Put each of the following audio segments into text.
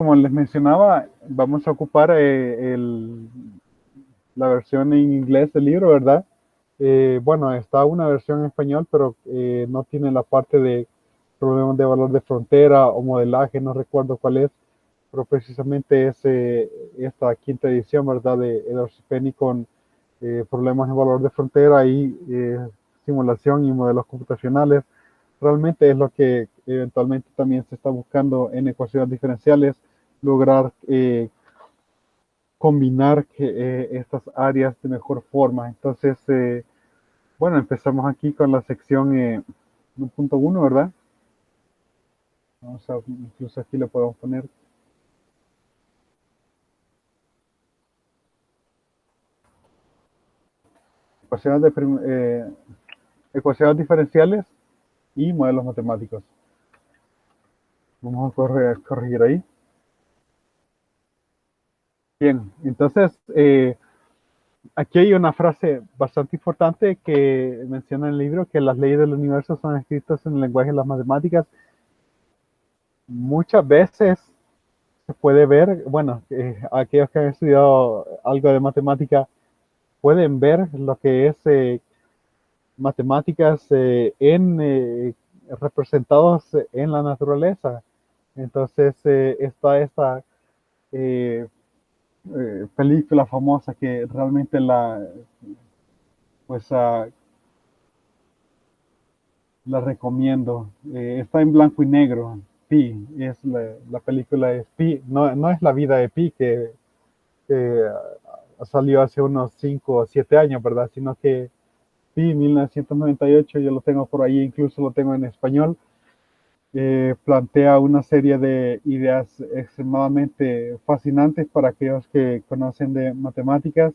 Como les mencionaba, vamos a ocupar la versión en inglés del libro, ¿verdad? Bueno, está una versión en español, pero no tiene la parte de problemas de valor de frontera o modelaje, no recuerdo cuál es, pero precisamente es esta quinta edición, ¿verdad? De Edward C. Penny con problemas de valor de frontera y simulación y modelos computacionales. Realmente es lo que eventualmente también se está buscando en ecuaciones diferenciales, lograr combinar estas áreas de mejor forma. Entonces, bueno, empezamos aquí con la sección 1.1, ¿verdad? Vamos a, incluso aquí le podemos poner ecuaciones, ecuaciones diferenciales y modelos matemáticos. Vamos a corregir ahí. Bien, entonces aquí hay una frase bastante importante que menciona en el libro, que las leyes del universo son escritas en el lenguaje de las matemáticas. Muchas veces se puede ver, bueno, aquellos que han estudiado algo de matemática pueden ver lo que es matemáticas representados en la naturaleza. Entonces está esta eh, película famosa que realmente pues, la recomiendo. Está en blanco y negro. Pi, es la película es Pi, no, no es la vida de Pi que salió hace unos 5 o 7 años, ¿verdad? Sino que Pi 1998, yo lo tengo por ahí, incluso lo tengo en español, plantea una serie de ideas extremadamente fascinantes para aquellos que conocen de matemáticas.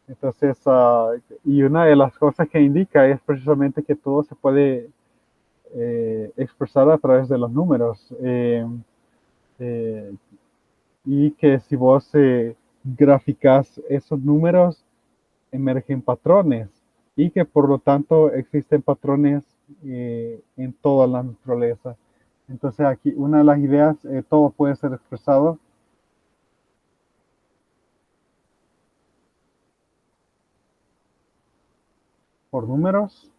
Entonces, y una de las cosas que indica es precisamente que todo se puede expresar a través de los números. Eh, y que si vos graficas esos números, emergen patrones y que por lo tanto existen patrones en toda la naturaleza. Entonces aquí una de las ideas, todo puede ser expresado por números.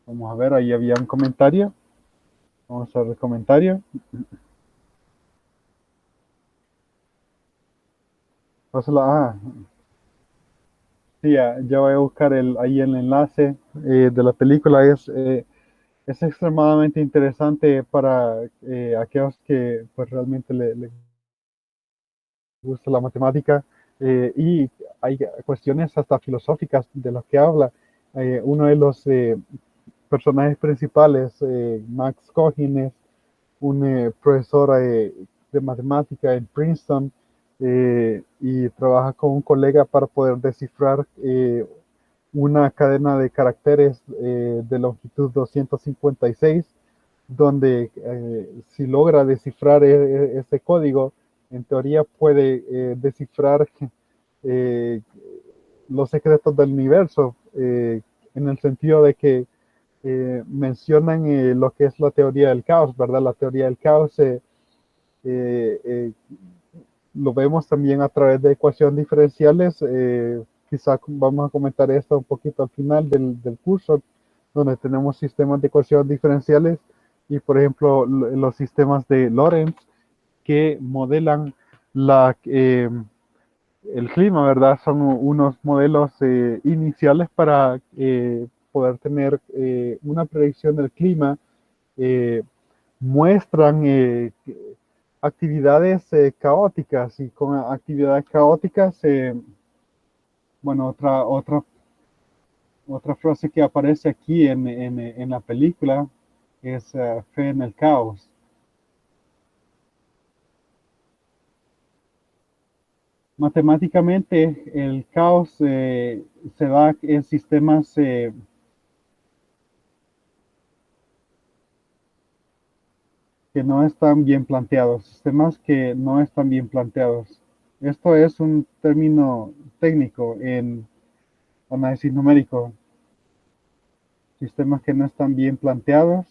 Vamos a ver, ahí había un comentario. Vamos a ver el comentario. Sí, ya voy a buscar ahí el enlace de la película. Es extremadamente interesante para aquellos que pues, realmente le gusta la matemática y hay cuestiones hasta filosóficas de las que habla. Uno de los personajes principales, Max Cohen, es un profesor de matemática en Princeton y trabaja con un colega para poder descifrar una cadena de caracteres de longitud 256, donde si logra descifrar ese código, en teoría puede descifrar eh, los secretos del universo, en el sentido de que mencionan lo que es la teoría del caos, ¿verdad? La teoría del caos eh, eh, lo vemos también a través de ecuaciones diferenciales. Quizá vamos a comentar esto un poquito al final del curso, donde tenemos sistemas de ecuaciones diferenciales y, por ejemplo, los sistemas de Lorentz que modelan la, el clima, ¿verdad? Son unos modelos iniciales para poder tener una predicción del clima. eh, Muestran actividades caóticas y con actividades caóticas, bueno, otra frase que aparece aquí en la película es fe en el caos. Matemáticamente, el caos se da en sistemas que no están bien planteados, sistemas que no están bien planteados. Esto es un término técnico en análisis numérico, sistemas que no están bien planteados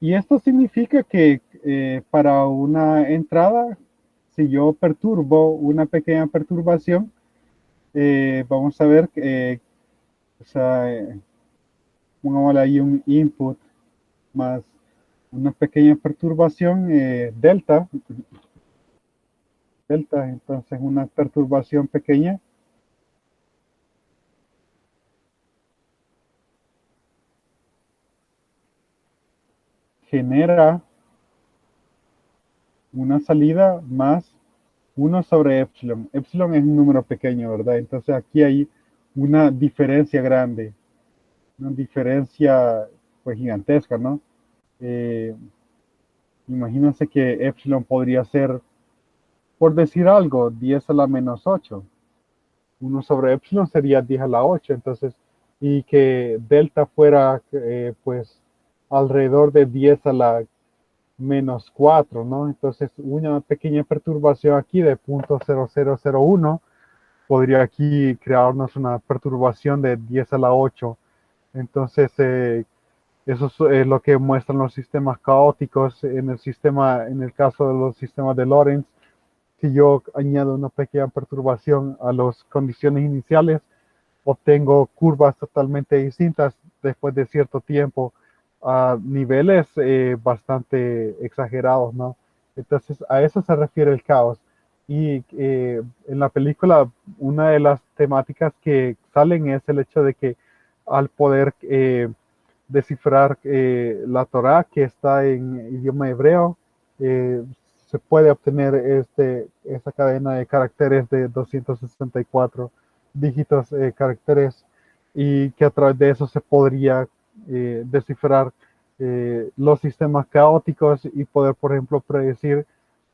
Y esto significa que para una entrada, si yo perturbo una pequeña perturbación, vamos a ver que, o sea, pongámosle ahí un input más una pequeña perturbación delta, entonces una perturbación pequeña genera una salida más uno sobre epsilon. Epsilon es un número pequeño, ¿verdad? Entonces aquí hay una diferencia grande, una diferencia pues gigantesca, ¿no? Eh, Imagínense que epsilon podría ser, por decir algo, 10 a la menos 8. Uno sobre epsilon sería 10 a la 8, entonces, y que delta fuera pues alrededor de 10 a la menos 4, ¿no? Entonces, una pequeña perturbación aquí de 0.0001 podría aquí crearnos una perturbación de 10 a la 8. Entonces, eso es lo que muestran los sistemas caóticos en el sistema, en el caso de los sistemas de Lorentz. Si yo añado una pequeña perturbación a las condiciones iniciales, obtengo curvas totalmente distintas después de cierto tiempo a niveles bastante exagerados, ¿no? Entonces, a eso se refiere el caos. Y en la película, una de las temáticas que salen es el hecho de que al poder descifrar la Torah, que está en idioma hebreo, eh, se puede obtener esa cadena de caracteres de 264 dígitos, caracteres, y que a través de eso se podría descifrar los sistemas caóticos y poder, por ejemplo, predecir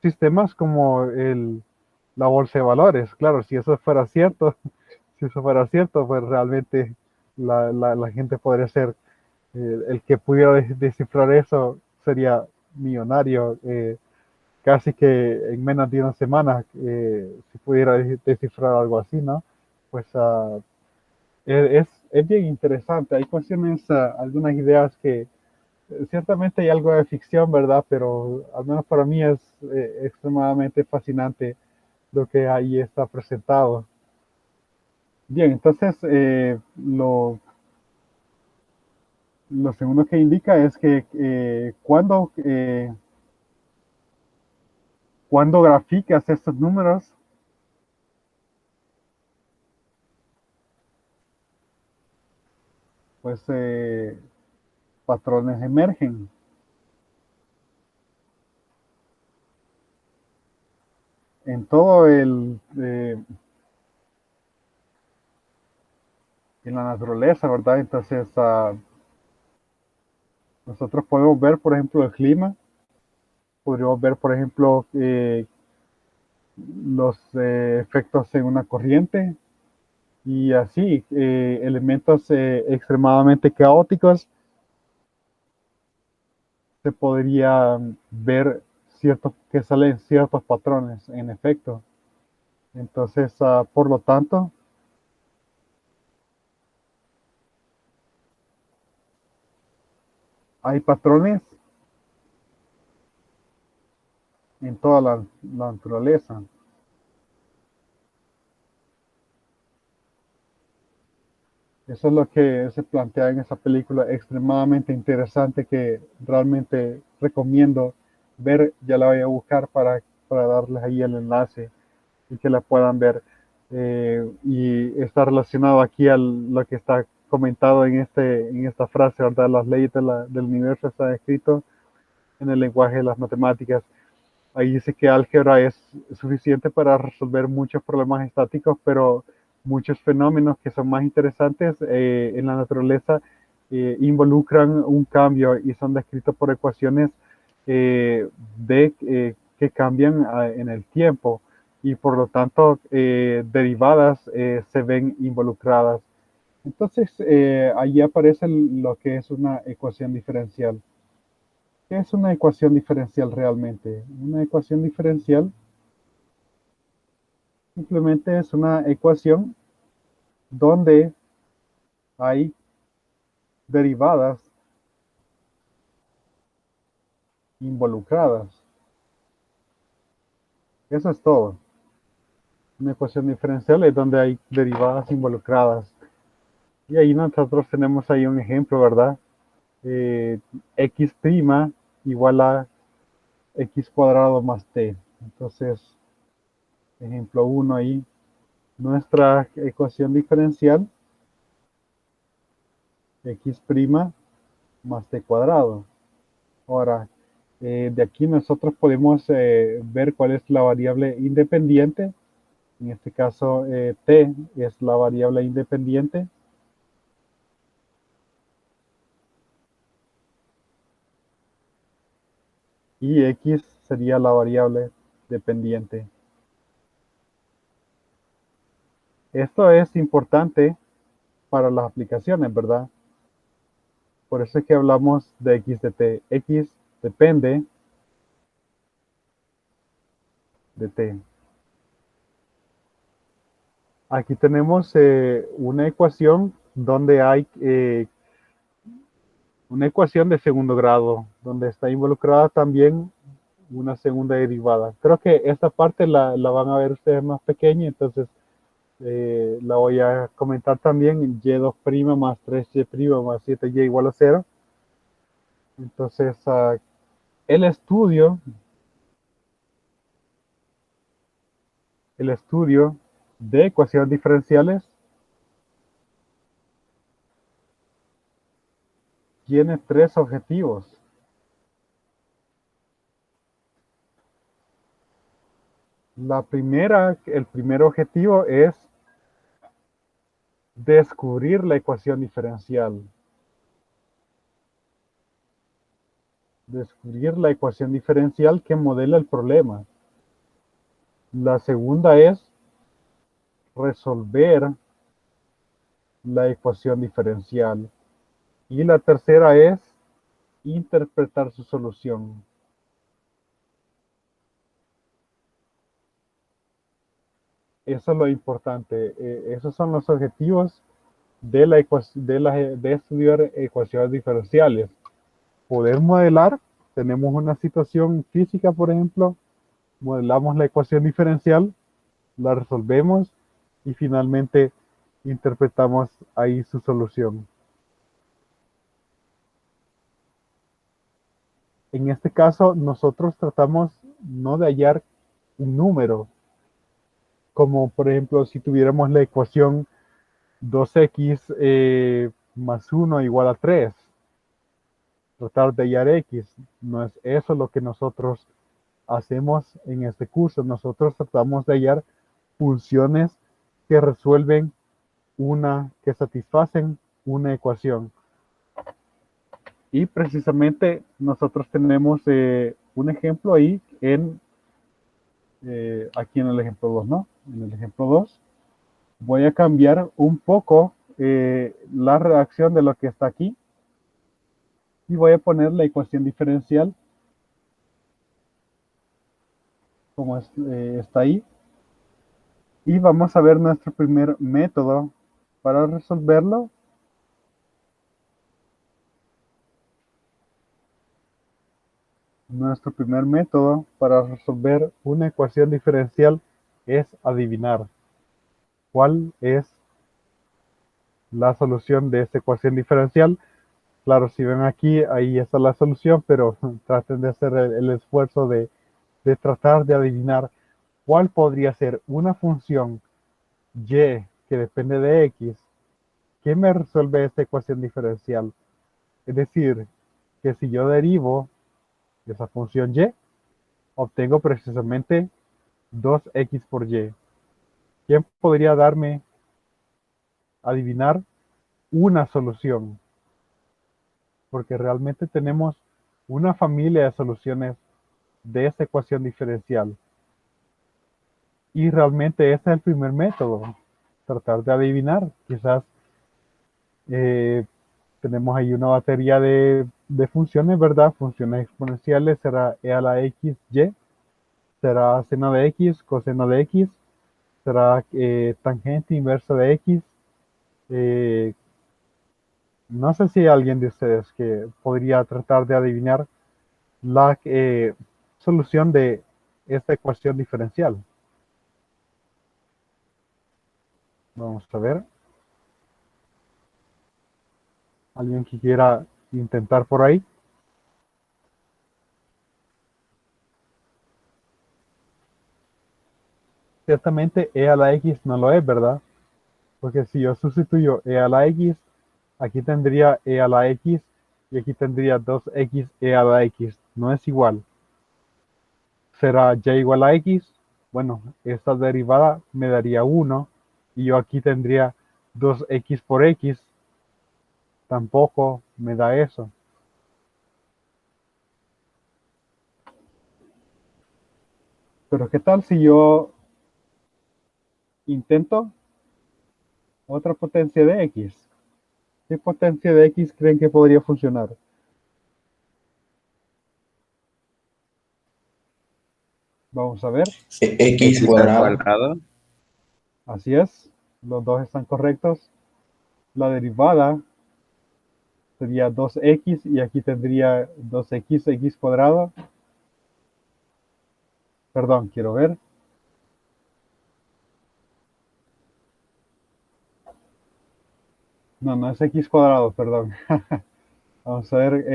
sistemas como la bolsa de valores. Claro, si eso fuera cierto, si eso fuera cierto, pues realmente la gente podría ser, el que pudiera descifrar eso sería millonario, casi que en menos de una semana, si pudiera descifrar algo así, ¿no? Pues es bien interesante. Hay cuestiones, algunas ideas que ciertamente hay algo de ficción, ¿verdad? Pero al menos para mí es extremadamente fascinante lo que ahí está presentado. Bien, entonces lo segundo que indica es que cuando graficas estos números, pues patrones emergen. En todo en la naturaleza, ¿verdad? Entonces, nosotros podemos ver, por ejemplo, el clima, podríamos ver, por ejemplo, los efectos en una corriente y así, elementos extremadamente caóticos, se podría ver que salen ciertos patrones, en efecto. Entonces, por lo tanto, hay patrones en toda la naturaleza. Eso es lo que se plantea en esa película, extremadamente interesante, que realmente recomiendo ver. Ya la voy a buscar para darles ahí el enlace y que la puedan ver. Y está relacionado aquí a lo que está comentado en esta frase, ¿verdad? Las leyes del universo están escritas en el lenguaje de las matemáticas. Ahí dice que álgebra es suficiente para resolver muchos problemas estáticos, pero muchos fenómenos que son más interesantes en la naturaleza involucran un cambio y son descritos por ecuaciones que cambian en el tiempo y por lo tanto derivadas se ven involucradas. Entonces ahí aparece lo que es una ecuación diferencial. ¿Qué es una ecuación diferencial realmente? Una ecuación diferencial simplemente es una ecuación donde hay derivadas involucradas. Eso es todo. Una ecuación diferencial es donde hay derivadas involucradas. Y ahí nosotros tenemos ahí un ejemplo, ¿verdad? X' igual a x cuadrado más t. Entonces, ejemplo uno ahí, nuestra ecuación diferencial, x' más t cuadrado. Ahora, de aquí nosotros podemos ver cuál es la variable independiente. En este caso, t es la variable independiente. Y x sería la variable dependiente. Esto es importante para las aplicaciones, ¿verdad? Por eso es que hablamos de x de t. X depende de t. Aquí tenemos una ecuación donde hay una ecuación de segundo grado, donde está involucrada también una segunda derivada. Creo que esta parte la van a ver ustedes más pequeña, entonces la voy a comentar también. Y2' más 3y' más 7y igual a 0. Entonces, el estudio, el estudio de ecuaciones diferenciales tiene tres objetivos. El primer objetivo es descubrir la ecuación diferencial. Descubrir la ecuación diferencial que modela el problema. La segunda es resolver la ecuación diferencial. Y la tercera es interpretar su solución. Eso es lo importante. Esos son los objetivos de estudiar ecuaciones diferenciales. Poder modelar, tenemos una situación física, por ejemplo, modelamos la ecuación diferencial, la resolvemos y finalmente interpretamos ahí su solución. En este caso, nosotros tratamos no de hallar un número, como por ejemplo si tuviéramos la ecuación 2x más 1 igual a 3. Tratar de hallar x. No es eso lo que nosotros hacemos en este curso. Nosotros tratamos de hallar funciones que resuelven que satisfacen una ecuación. Y precisamente nosotros tenemos un ejemplo ahí aquí en el ejemplo 2, ¿no? En el ejemplo 2 voy a cambiar un poco la redacción de lo que está aquí y voy a poner la ecuación diferencial como está ahí. Y vamos a ver nuestro primer método para resolverlo. Nuestro primer método para resolver una ecuación diferencial es adivinar cuál es la solución de esta ecuación diferencial. Claro, si ven aquí, ahí está la solución, pero traten de hacer el esfuerzo de tratar de adivinar cuál podría ser una función y que depende de x que me resuelve esta ecuación diferencial. Es decir, que si yo derivo esa función y, obtengo precisamente 2x por y. ¿Quién podría darme, adivinar una solución? Porque realmente tenemos una familia de soluciones de esta ecuación diferencial. Y realmente ese es el primer método, tratar de adivinar. Quizás tenemos ahí una batería de funciones, ¿verdad? Funciones exponenciales, será e a la x, y, será seno de x, coseno de x, será tangente inversa de x. Eh, no sé si hay alguien de ustedes que podría tratar de adivinar la solución de esta ecuación diferencial. Vamos a ver. ¿Alguien que quiera intentar por ahí? Ciertamente e a la x no lo es, ¿verdad? Porque si yo sustituyo e a la x, aquí tendría e a la x y aquí tendría 2x e a la x. No es igual. ¿Será y igual a x? Bueno, esta derivada me daría 1 y yo aquí tendría 2x por x. Tampoco me da eso. Pero ¿qué tal si yo intento otra potencia de x? ¿Qué potencia de x creen que podría funcionar? Vamos a ver. X X al cuadrado. cuadrado. Así es. Los dos están correctos. La derivada sería 2x y aquí tendría 2x cuadrado. Perdón, quiero ver. No, no es x cuadrado, perdón. Vamos a ver,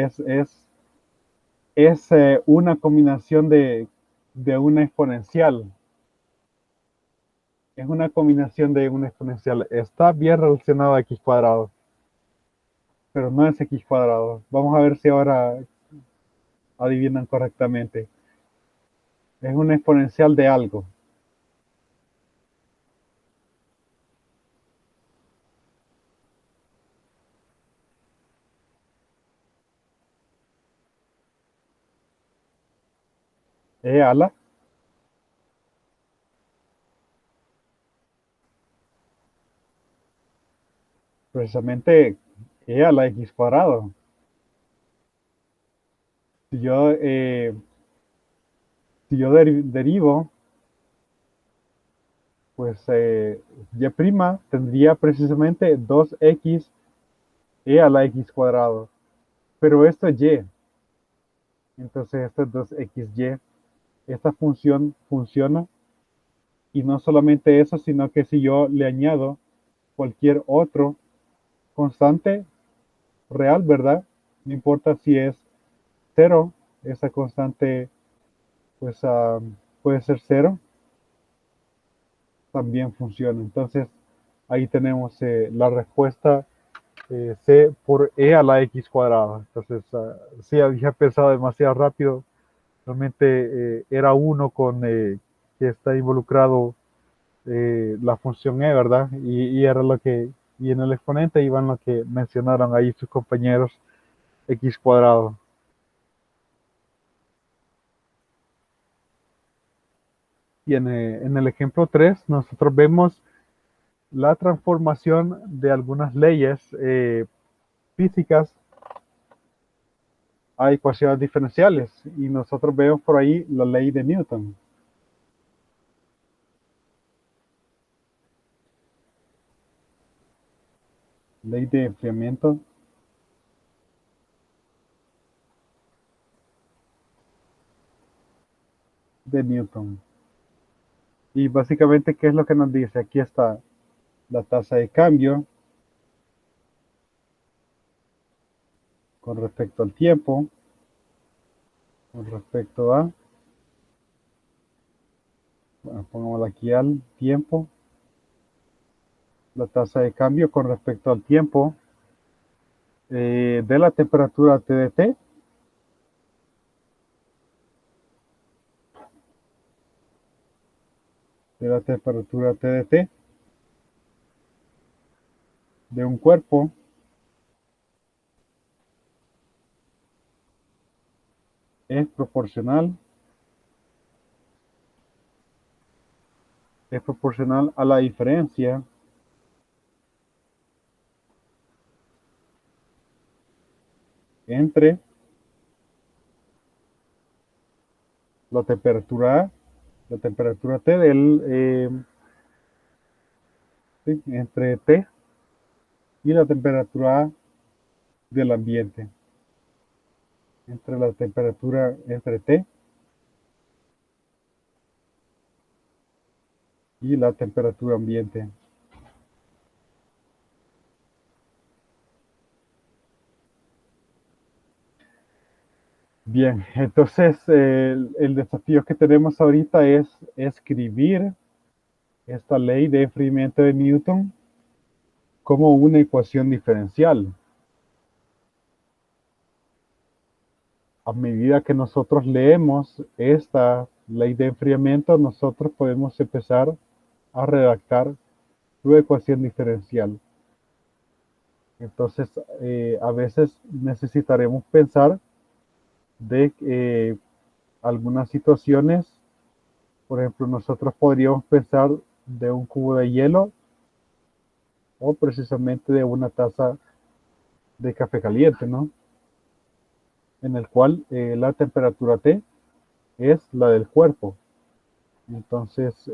es una combinación de una exponencial. Es una combinación de una exponencial. Está bien relacionado a x cuadrado, pero no es x cuadrado. Vamos a ver si ahora adivinan correctamente. Es una exponencial de algo. E a la, precisamente e a la x cuadrado. Si yo, derivo, pues y' tendría precisamente 2x e a la x cuadrado. Pero esto es y. Entonces esto es 2xy. Esta función funciona. Y no solamente eso, sino que si yo le añado cualquier otro constante real, ¿verdad? No importa si es cero, esa constante pues puede ser cero, también funciona. Entonces ahí tenemos la respuesta c por e a la x cuadrada. Entonces sí, había pensado demasiado rápido. Realmente era uno con que está involucrado la función e, ¿verdad? Y era lo que, y en el exponente iban lo que mencionaron ahí sus compañeros, x cuadrado. Y en el ejemplo 3 nosotros vemos la transformación de algunas leyes físicas a ecuaciones diferenciales. Y nosotros vemos por ahí la ley de Newton. Ley de enfriamiento de Newton. Y básicamente, ¿qué es lo que nos dice? Aquí está la tasa de cambio con respecto al tiempo, con respecto a, bueno, pongámoslo aquí al tiempo, la tasa de cambio con respecto al tiempo de la temperatura TDT, de la temperatura TDT de un cuerpo es proporcional a la diferencia entre la temperatura A, la temperatura T sí, entre T y la temperatura A del ambiente. entre la temperatura entre T y la temperatura ambiente. Bien, entonces el desafío que tenemos ahorita es escribir esta ley de enfriamiento de Newton como una ecuación diferencial. A medida que nosotros leemos esta ley de enfriamiento, nosotros podemos empezar a redactar su ecuación diferencial. Entonces, a veces necesitaremos pensar de algunas situaciones. Por ejemplo, nosotros podríamos pensar de un cubo de hielo o precisamente de una taza de café caliente, ¿no? En el cual la temperatura T es la del cuerpo. Entonces,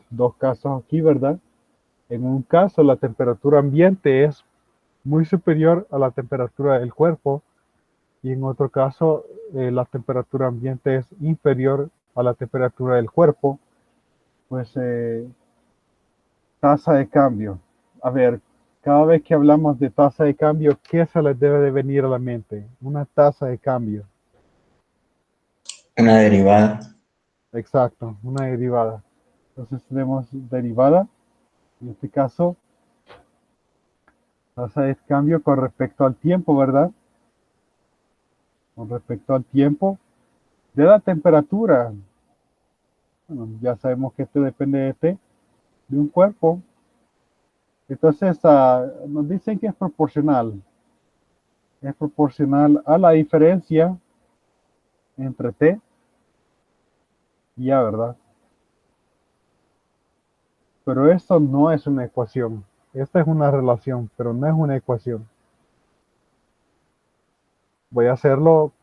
dos casos aquí, ¿verdad? En un caso, la temperatura ambiente es muy superior a la temperatura del cuerpo y en otro caso, la temperatura ambiente es inferior a la temperatura del cuerpo. Pues tasa de cambio. A ver, cada vez que hablamos de tasa de cambio, ¿qué se les debe de venir a la mente? Una tasa de cambio. Una derivada. Exacto, una derivada. Entonces tenemos derivada, en este caso, tasa de cambio con respecto al tiempo, ¿verdad? Con respecto al tiempo de la temperatura. Bueno, ya sabemos que esto depende de T, de un cuerpo. Entonces, nos dicen que es proporcional. Es proporcional a la diferencia entre T y A, ¿verdad? Pero esto no es una ecuación. Esta es una relación, pero no es una ecuación. Voy a hacerlo.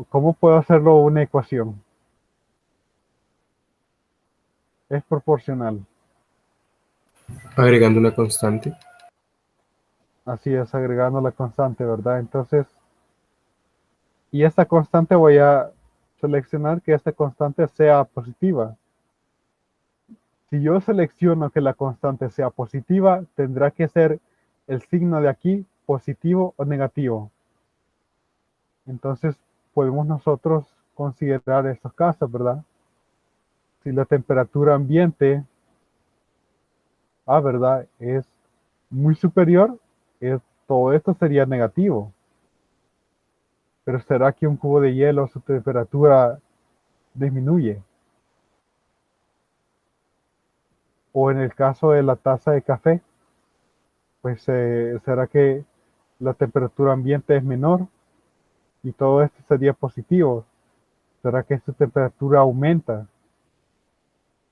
¿Cómo puedo hacerlo una ecuación? Es proporcional. Agregando una constante. Así es, agregando la constante, ¿verdad? Entonces, y esta constante voy a seleccionar que esta constante sea positiva. Si yo selecciono que la constante sea positiva, tendrá que ser el signo de aquí positivo o negativo. Entonces, podemos nosotros considerar estos casos, ¿verdad? Si la temperatura ambiente, ¿verdad? Es muy superior, todo esto sería negativo. Pero ¿será que un cubo de hielo, su temperatura disminuye? O en el caso de la taza de café, pues ¿será que la temperatura ambiente es menor y todo esto sería positivo? ¿Será que su temperatura aumenta?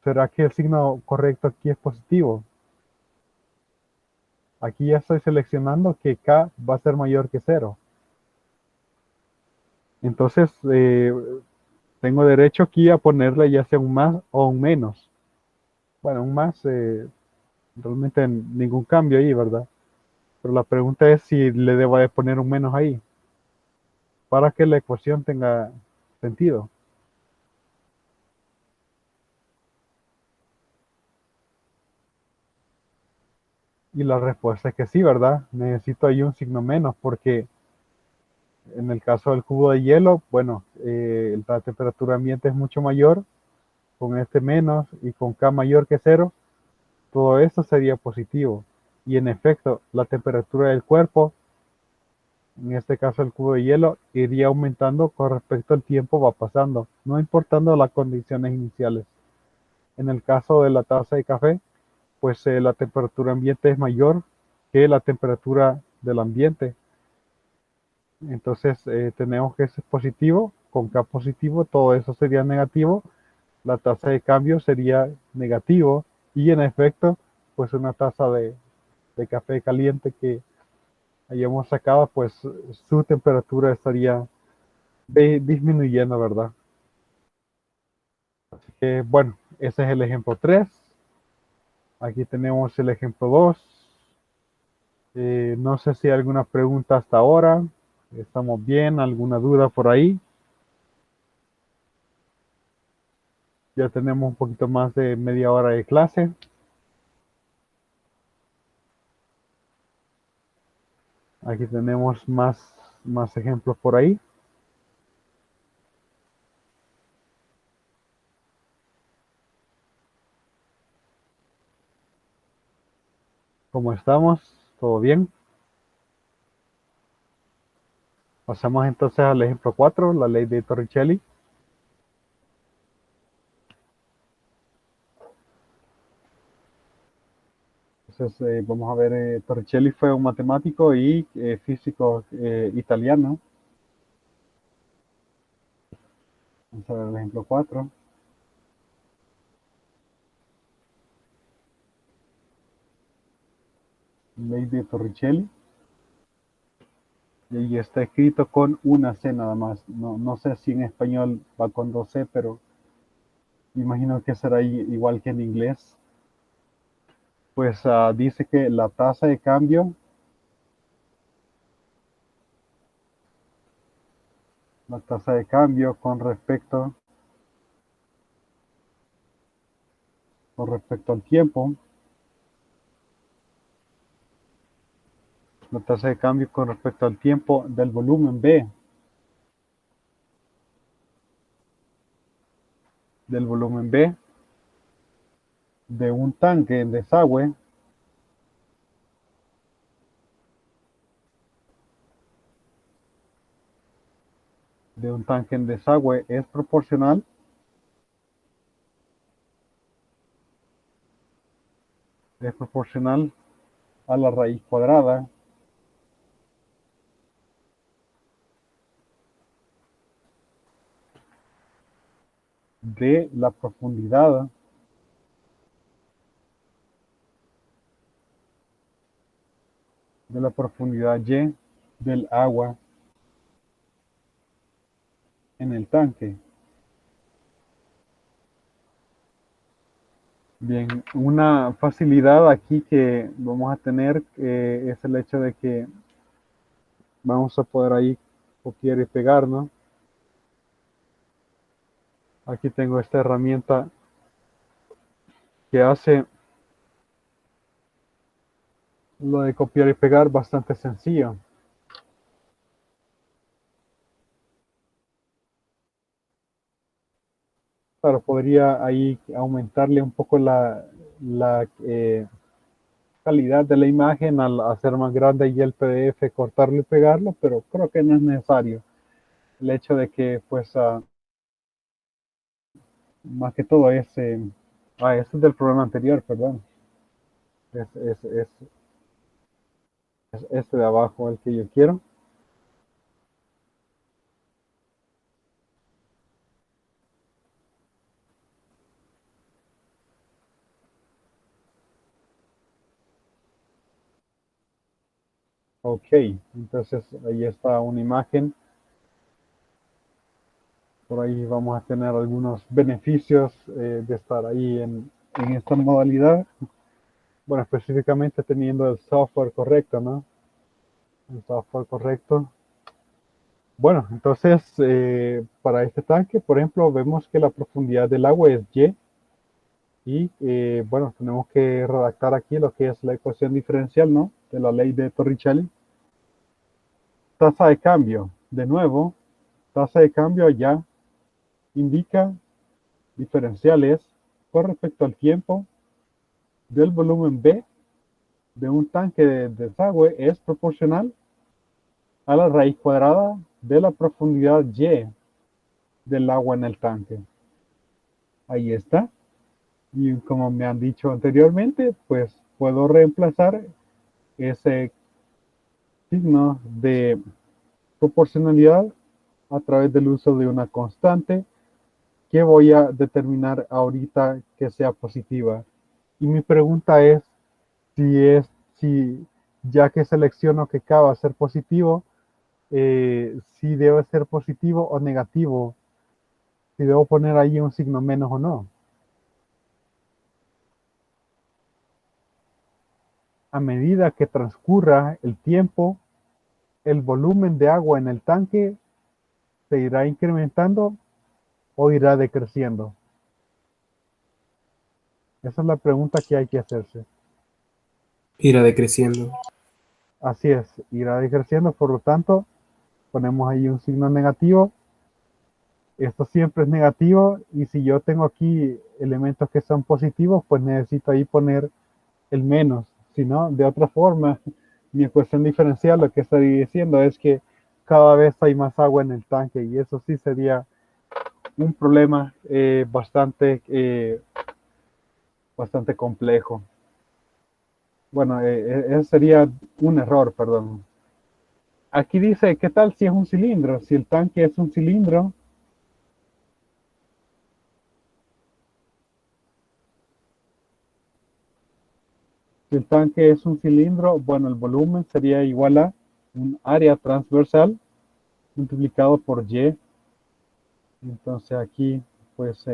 ¿Será que el signo correcto aquí es positivo? Aquí ya estoy seleccionando que K va a ser mayor que cero. Entonces, tengo derecho aquí a ponerle ya sea un más o un menos. Bueno, un más, realmente ningún cambio ahí, ¿verdad? Pero la pregunta es si le debo de poner un menos ahí para que la ecuación tenga sentido. Y la respuesta es que sí, ¿verdad? Necesito ahí un signo menos porque en el caso del cubo de hielo, bueno, la temperatura ambiente es mucho mayor, con este menos y con K mayor que cero, todo esto sería positivo. Y en efecto, la temperatura del cuerpo, en este caso el cubo de hielo, iría aumentando con respecto al tiempo va pasando, no importando las condiciones iniciales. En el caso de la taza de café, pues la temperatura ambiente es mayor que la temperatura del ambiente. Entonces tenemos que ese es positivo, con K positivo, todo eso sería negativo, la tasa de cambio sería negativo y en efecto, pues una taza de café caliente que hayamos sacado, pues su temperatura estaría disminuyendo, ¿verdad? Bueno, ese es el ejemplo 3. Aquí tenemos el ejemplo 2. No sé si hay alguna pregunta hasta ahora. ¿Estamos bien? ¿Alguna duda por ahí? Ya tenemos un poquito más de media hora de clase. Aquí tenemos más ejemplos por ahí. ¿Cómo estamos? ¿Todo bien? Pasamos entonces al ejemplo 4, la ley de Torricelli. Entonces, vamos a ver, Torricelli fue un matemático y físico italiano. Vamos a ver el ejemplo 4. Ley de Torricelli. Y está escrito con una C nada más. No sé si en español va con dos C, pero imagino que será igual que en inglés. Pues dice que la tasa de cambio con respecto al tiempo, la tasa de cambio con respecto al tiempo del volumen B de un tanque en desagüe, es proporcional a la raíz cuadrada de la profundidad Y del agua en el tanque. Bien, una facilidad aquí que vamos a tener es el hecho de que vamos a poder ahí copiar y pegar, ¿no? Aquí tengo esta herramienta que hace lo de copiar y pegar bastante sencillo. Claro, podría ahí aumentarle un poco la calidad de la imagen al hacer más grande y el PDF, cortarlo y pegarlo, pero creo que no es necesario. El hecho de que, pues, más que todo ese es del programa anterior, perdón. Es este de abajo el que yo quiero. Ok, entonces ahí está una imagen. Por ahí vamos a tener algunos beneficios de estar ahí en esta modalidad. Bueno, específicamente teniendo el software correcto, ¿no? El software correcto. Bueno, entonces para este tanque, por ejemplo, vemos que la profundidad del agua es Y, bueno, tenemos que redactar aquí lo que es la ecuación diferencial, ¿no? De la ley de Torricelli. Tasa de cambio, de nuevo, tasa de cambio allá indica diferenciales con respecto al tiempo del volumen B de un tanque de desagüe es proporcional a la raíz cuadrada de la profundidad Y del agua en el tanque. Ahí está. Y como me han dicho anteriormente, pues puedo reemplazar ese signo de proporcionalidad a través del uso de una constante que voy a determinar ahorita que sea positiva. Y mi pregunta es si ya que selecciono que K va a ser positivo, si debe ser positivo o negativo, si debo poner ahí un signo menos o no. A medida que transcurra el tiempo, ¿el volumen de agua en el tanque se irá incrementando o irá decreciendo? Esa es la pregunta que hay que hacerse. Irá decreciendo. Así es, irá decreciendo, por lo tanto, ponemos ahí un signo negativo. Esto siempre es negativo y si yo tengo aquí elementos que son positivos, pues necesito ahí poner el menos. Si no, de otra forma, mi ecuación diferencial lo que estaría diciendo es que cada vez hay más agua en el tanque y eso sí sería un problema bastante complejo. Bueno, eso sería un error, perdón. Aquí dice, ¿qué tal si es un cilindro? Si el tanque es un cilindro, si el tanque es un cilindro, bueno, el volumen sería igual a un área transversal multiplicado por Y. Entonces aquí, pues,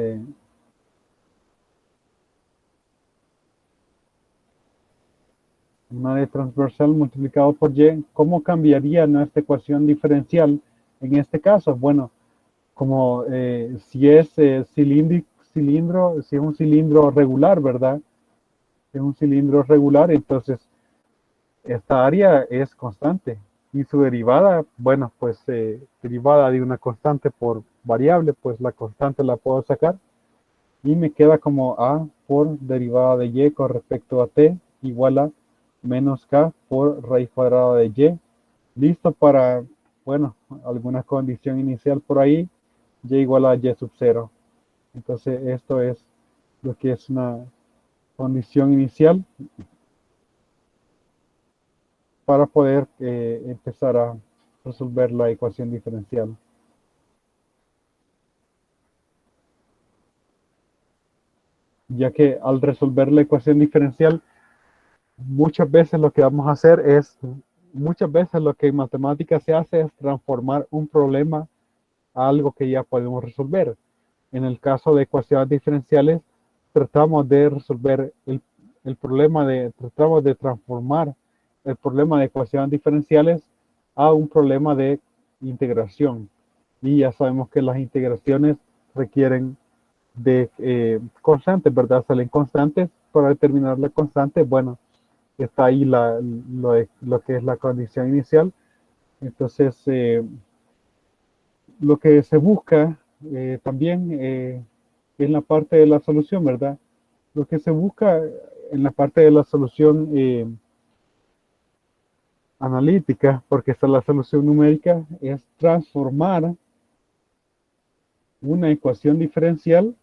un área transversal multiplicado por Y. ¿Cómo cambiaría nuestra ecuación diferencial en este caso? Bueno, como si es cilindro, si es un cilindro regular, ¿verdad? Si es un cilindro regular, entonces esta área es constante y su derivada, bueno, pues derivada de una constante por variable, pues la constante la puedo sacar y me queda como a por derivada de y con respecto a t igual a menos k por raíz cuadrada de y. Listo para, bueno, alguna condición inicial por ahí, y igual a y sub 0. Entonces esto es lo que es una condición inicial para poder empezar a resolver la ecuación diferencial. Ya que al resolver la ecuación diferencial, muchas veces lo que vamos a hacer es, muchas veces lo que en matemáticas se hace es transformar un problema a algo que ya podemos resolver. En el caso de ecuaciones diferenciales, tratamos de resolver el problema tratamos de transformar el problema de ecuaciones diferenciales a un problema de integración. Y ya sabemos que las integraciones requieren de constantes, ¿verdad? Salen constantes. Para determinar la constante, bueno, está ahí lo que es la condición inicial. Entonces, lo que se busca también en la parte de la solución, ¿verdad? Lo que se busca en la parte de la solución analítica, porque esta es la solución numérica, es una ecuación diferencial,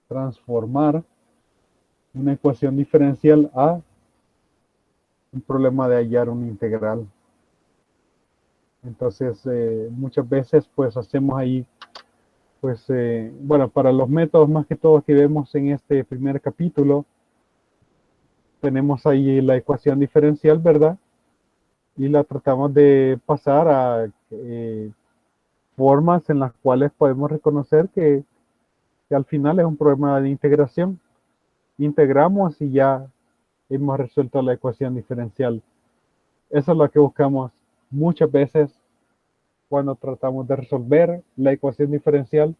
transformar una ecuación diferencial a un problema de hallar una integral. Entonces, muchas veces pues hacemos ahí, pues, bueno, para los métodos más que todo que vemos en este primer capítulo, tenemos ahí la ecuación diferencial, ¿verdad? Y la tratamos de pasar a formas en las cuales podemos reconocer que al final es un problema de integración. Integramos y ya hemos resuelto la ecuación diferencial. Eso es lo que buscamos muchas veces cuando tratamos de resolver la ecuación diferencial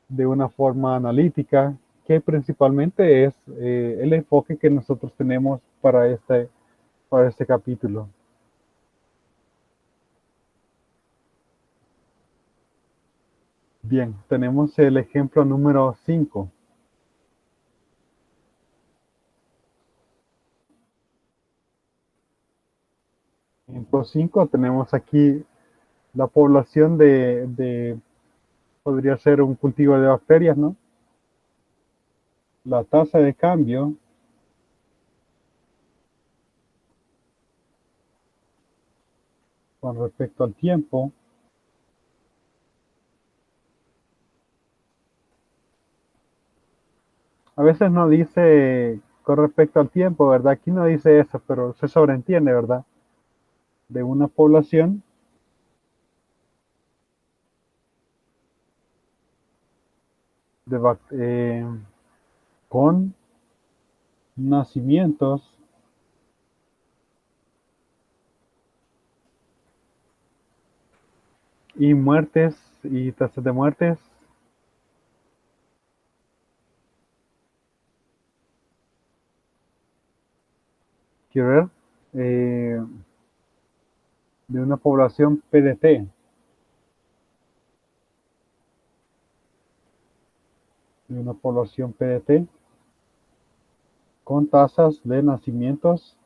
de una forma analítica, que principalmente es el enfoque que nosotros tenemos para este capítulo. Bien, tenemos el ejemplo número 5. Ejemplo 5, tenemos aquí la población podría ser un cultivo de bacterias, ¿no? La tasa de cambio con respecto al tiempo. A veces no dice con respecto al tiempo, ¿verdad? Aquí no dice eso, pero se sobreentiende, ¿verdad? De una población de con nacimientos y muertes y tasas de muertes. Quiero ver. De una población PDT. De una población PDT con tasas de nacimientos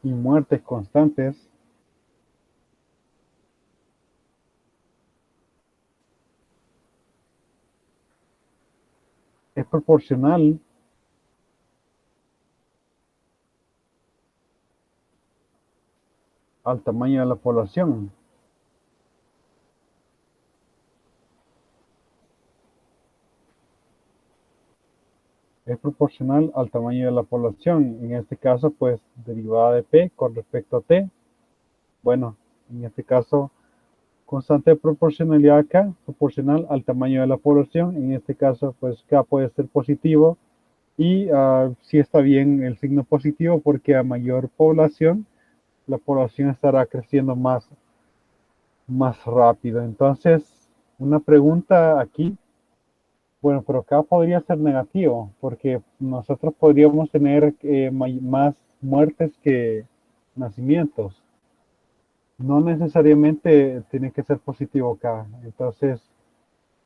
y muertes constantes es proporcional al tamaño de la población. Es proporcional al tamaño de la población. En este caso, pues, derivada de P con respecto a T. Bueno, en este caso, constante de proporcionalidad K, proporcional al tamaño de la población. En este caso, pues, K puede ser positivo. Y sí está bien el signo positivo porque a mayor población, la población estará creciendo más rápido. Entonces, una pregunta aquí. Bueno, pero acá podría ser negativo, porque nosotros podríamos tener más muertes que nacimientos. No necesariamente tiene que ser positivo acá. Entonces,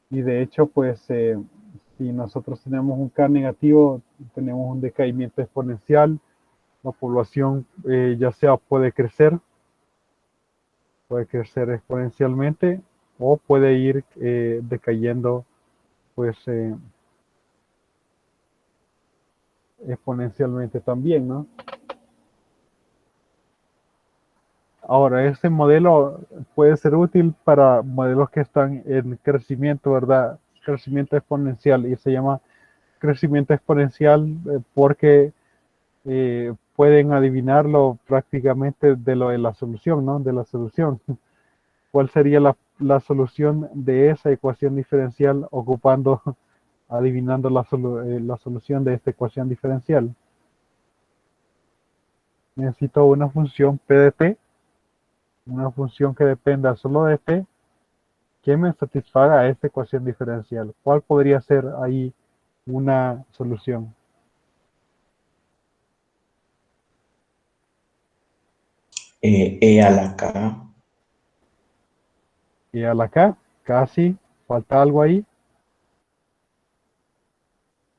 y de hecho, pues, si nosotros tenemos un K negativo, tenemos un decaimiento exponencial, la población ya sea puede crecer exponencialmente o puede ir decayendo, pues, exponencialmente también, ¿no? Ahora, este modelo puede ser útil para modelos que están en crecimiento, ¿verdad? Crecimiento exponencial y se llama crecimiento exponencial porque pueden adivinarlo prácticamente de lo de la solución, ¿no? De la solución. ¿Cuál sería la solución de esa ecuación diferencial adivinando la solución de esta ecuación diferencial? Necesito una función P de T, una función que dependa solo de T, que me satisfaga esta ecuación diferencial. ¿Cuál podría ser ahí una solución? E a la K. Y a la K, casi, falta algo ahí,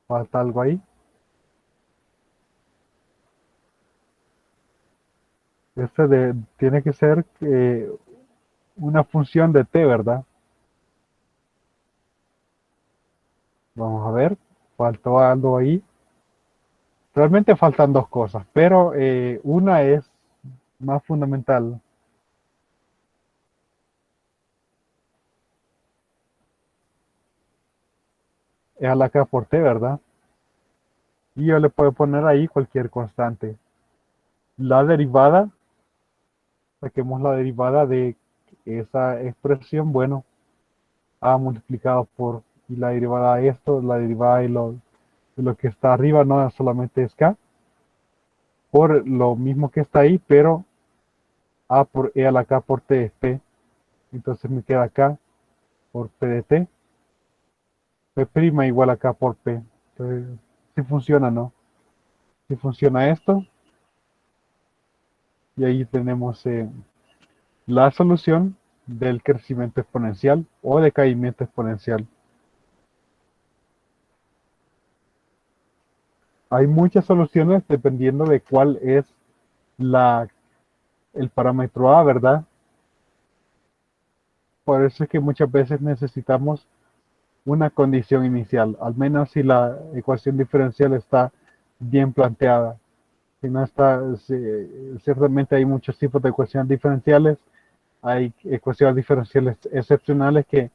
falta algo ahí. Tiene que ser una función de T, ¿verdad? Vamos a ver, faltó algo ahí. Realmente faltan dos cosas, pero una es más fundamental. Es a la K por T, ¿verdad? Y yo le puedo poner ahí cualquier constante. La derivada, saquemos la derivada de esa expresión, bueno, A multiplicado por, y la derivada de esto, la derivada de lo que está arriba, no solamente es K, por lo mismo que está ahí, pero A por E a la K por T es P. Entonces me queda K por P de T, P' igual a K por P. Entonces, si funciona, ¿no? Si funciona esto, y ahí tenemos la solución del crecimiento exponencial o decaimiento exponencial. Hay muchas soluciones dependiendo de cuál es el parámetro A, ¿verdad? Por eso es que muchas veces necesitamos una condición inicial, al menos si la ecuación diferencial está bien planteada. Si no está, ciertamente hay muchos tipos de ecuaciones diferenciales, hay ecuaciones diferenciales excepcionales que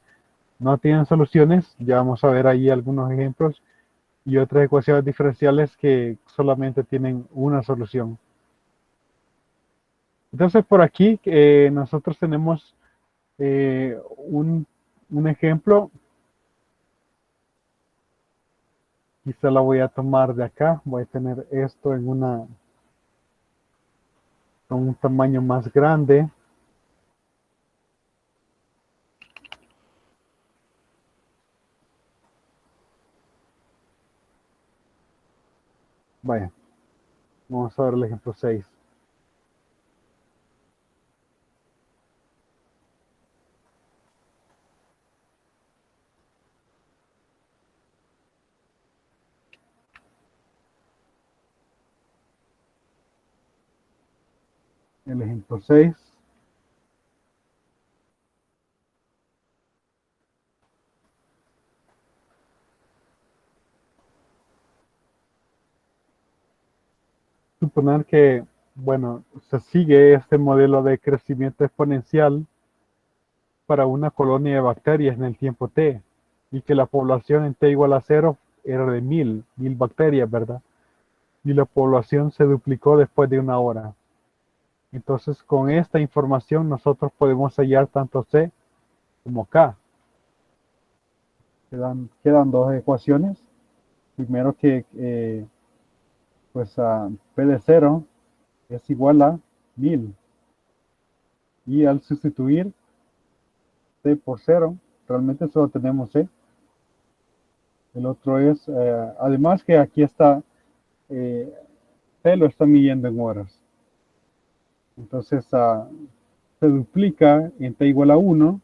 no tienen soluciones, ya vamos a ver ahí algunos ejemplos, y otras ecuaciones diferenciales que solamente tienen una solución. Entonces por aquí nosotros tenemos Un ejemplo, quizá la voy a tomar de acá. Voy a tener esto con un tamaño más grande. Vaya, vamos a ver el ejemplo 6. El ejemplo 6. Suponer que, bueno, se sigue este modelo de crecimiento exponencial para una colonia de bacterias en el tiempo t, y que la población en t igual a 0 era de 1000 bacterias, ¿verdad? Y la población se duplicó después de una hora. Entonces, con esta información nosotros podemos hallar tanto c como k. Quedan dos ecuaciones. Primero que pues p de 0 es igual a 1000. Y al sustituir c por 0, realmente solo tenemos c. El otro es, además que aquí está, c lo está midiendo en horas. Entonces se duplica en t igual a 1.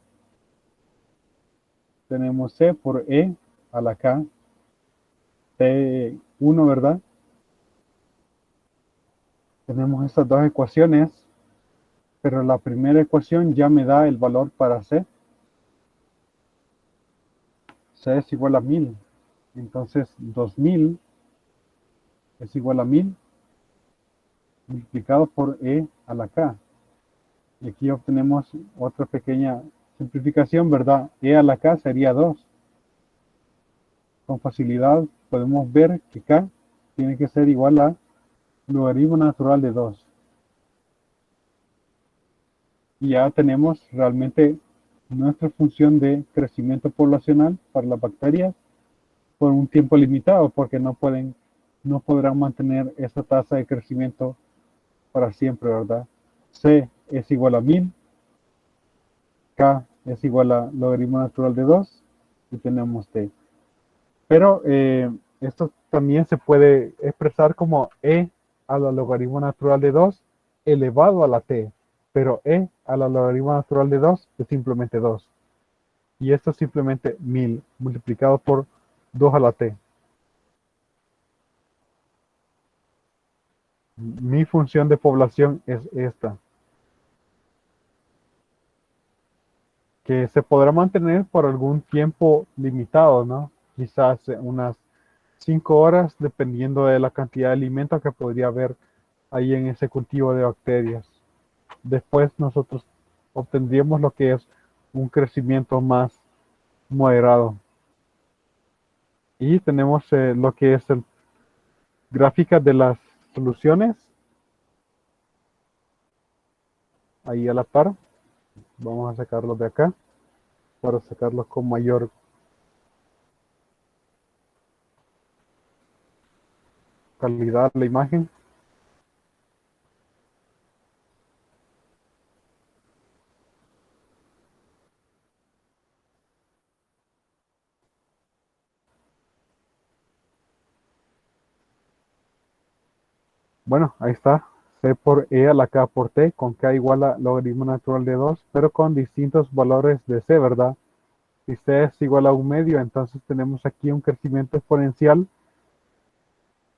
Tenemos c por e a la k, t1, ¿verdad? Tenemos estas dos ecuaciones, pero la primera ecuación ya me da el valor para c. C es igual a 1000. Entonces 2000 es igual a 1000 multiplicado por e a la k. Y aquí obtenemos otra pequeña simplificación, ¿verdad? E a la k sería 2. Con facilidad podemos ver que k tiene que ser igual a logaritmo natural de 2. Y ya tenemos realmente nuestra función de crecimiento poblacional para las bacterias por un tiempo limitado, porque no podrán mantener esa tasa de crecimiento para siempre, ¿verdad? C es igual a 1000, K es igual a logaritmo natural de 2 y tenemos T. Pero esto también se puede expresar como E a la logaritmo natural de 2 elevado a la T. Pero E a la logaritmo natural de 2 es simplemente 2. Y esto es simplemente 1000 multiplicado por 2 a la T. Mi función de población es esta, que se podrá mantener por algún tiempo limitado, ¿no? Quizás unas 5 horas, dependiendo de la cantidad de alimento que podría haber ahí en ese cultivo de bacterias. Después nosotros obtendríamos lo que es un crecimiento más moderado. Y tenemos lo que es el gráfica de las soluciones ahí a la par. Vamos a sacarlos de acá para sacarlos con mayor calidad la imagen. Bueno, ahí está. C por E a la K por T, con K igual a logaritmo natural de 2, pero con distintos valores de C, ¿verdad? Si C es igual a un medio, entonces tenemos aquí un crecimiento exponencial